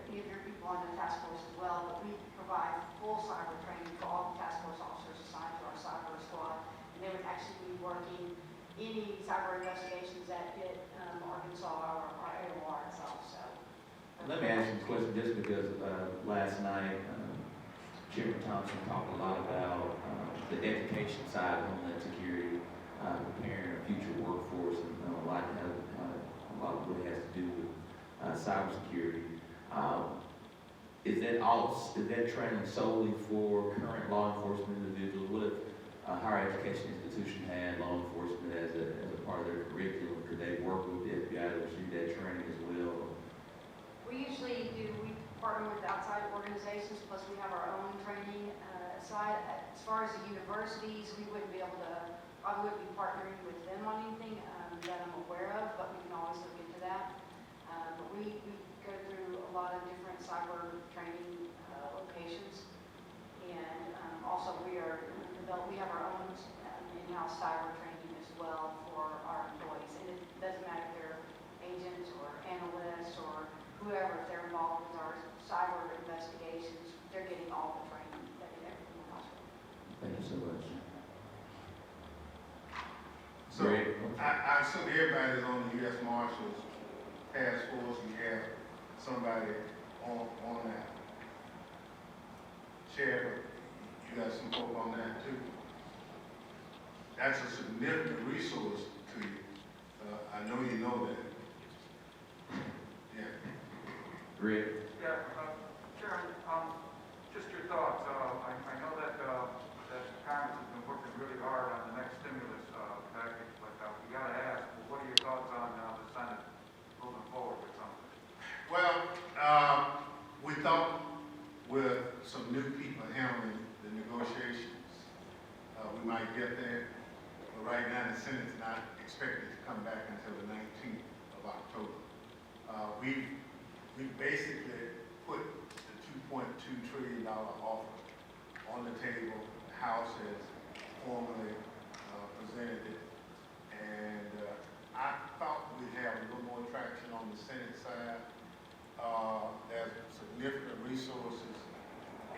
G: any of your people on the task force as well, but we provide full cyber training for all the task force officers assigned to our cyber squad. And they would actually be working any cyber investigations that hit Arkansas or AOR itself. So.
A: Let me ask you a question, just because last night Chairman Thompson talked a lot about the education side of Homeland Security, preparing a future workforce, and a lot of what has to do with cybersecurity. Is that training solely for current law enforcement individuals? What if a higher education institution had law enforcement as a part of their curriculum? Could they work with the FBI to receive that training as well?
G: We usually do, we partner with outside organizations, plus we have our own training side. As far as the universities, we wouldn't be able to, I wouldn't be partnering with them on anything that I'm aware of, but we can always look into that. But we go through a lot of different cyber training locations. And also we have our own in-house cyber training as well for our employees. And it doesn't matter if they're agents or analysts or whoever, if they're involved with our cyber investigations, they're getting all the training that everyone else will.
A: Thank you so much.
L: So I assume everybody's on the U.S. Marshals task force. You have somebody on that. Sheriff, you got some folk on that too. That's a significant resource to you. I know you know that. Yeah.
A: Rick?
U: Yeah, Chairman, just your thoughts. I know that Congress has been working really hard on the next stimulus package, but we got to ask, what are your thoughts on the Senate moving forward with something?
L: Well, we thought with some new people handling the negotiations, we might get there. But right now, the Senate's not expected to come back until the 19th of October. We've basically put the $2.2 trillion offer on the table. The House has formally presented it. And I thought we'd have a little more traction on the Senate side. There's significant resources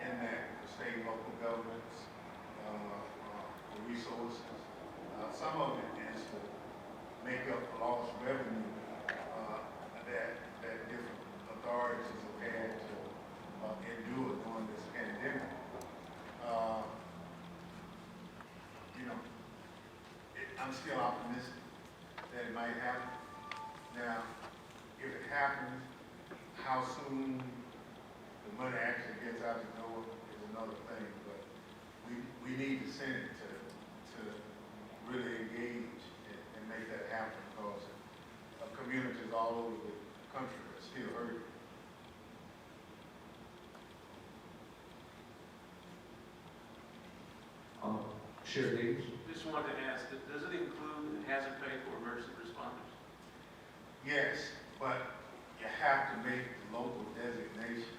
L: in that for state and local governments, for resources. Some of it is to make up for lost revenue that different authorities have had to endure during this pandemic. I'm still optimistic that it might happen. Now, if it happens, how soon the money actually gets out the door is another thing, but we need the Senate to really engage and make that happen, because communities all over the country are still hurting.
S: Sure, Leaders.
M: Just wanted to ask, does it include hazard pay for emergency responders?
L: Yes, but you have to make the local designation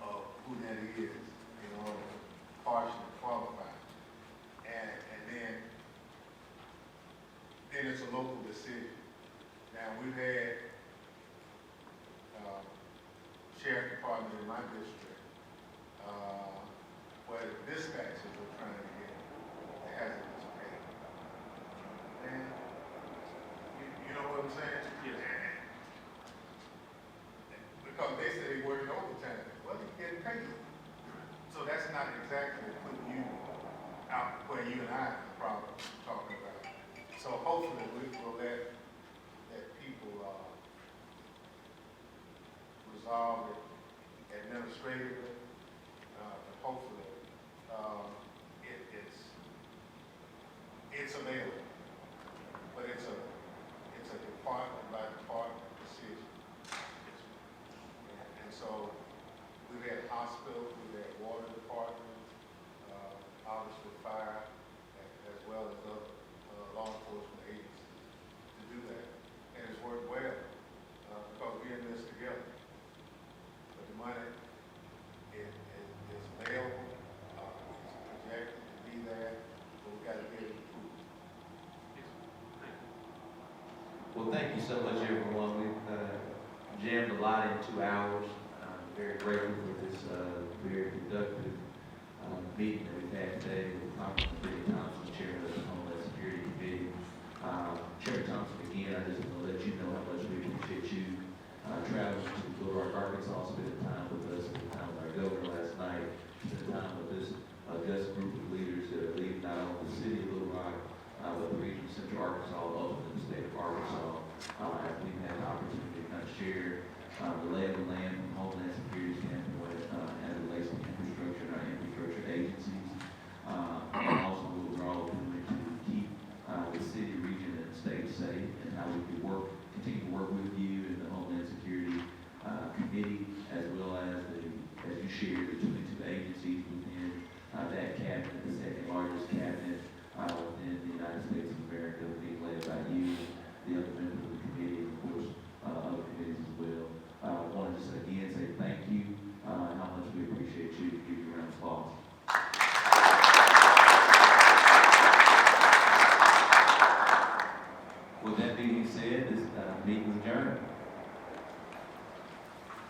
L: of who that is in order to partially qualify. And then it's a local decision. Now, we've had sheriff department in my district where the dispatchers are trying to get the hazardous pay. And you know what I'm saying?
M: Yes.
L: Because they say they working overtime. Well, you're getting paid. So that's not exactly putting you out where you and I are probably talking about. So hopefully we will let people resolve it administratively. Hopefully it's available, but it's a department by department decision. And so we've had hospitals, we've had water department, obviously fire, as well as other law enforcement agencies to do that. And it's worked well because we're in this together. But the money is available, it's projected to be there, but we got to get it approved.
S: Well, thank you so much, everyone. We've jammed a lot in 2 hours. I'm very grateful for this very productive meeting that we've had today with Congressman Freddie Thompson, Chairman of the Homeland Security Committee. Chairman Thompson, again, I just want to let you know how much we appreciate you traveling to Little Rock, Arkansas, spending time with us, spending time with our governor last night, spending time with this august group of leaders that are leading not only the city of Little Rock, but the region of Central Arkansas, ultimately the state of Arkansas. And we've had the opportunity to kind of share the lay of the land from Homeland Security standpoint as it relates to infrastructure and our infrastructure agencies. And also what we're all doing to keep the city, region, and state safe, and how we can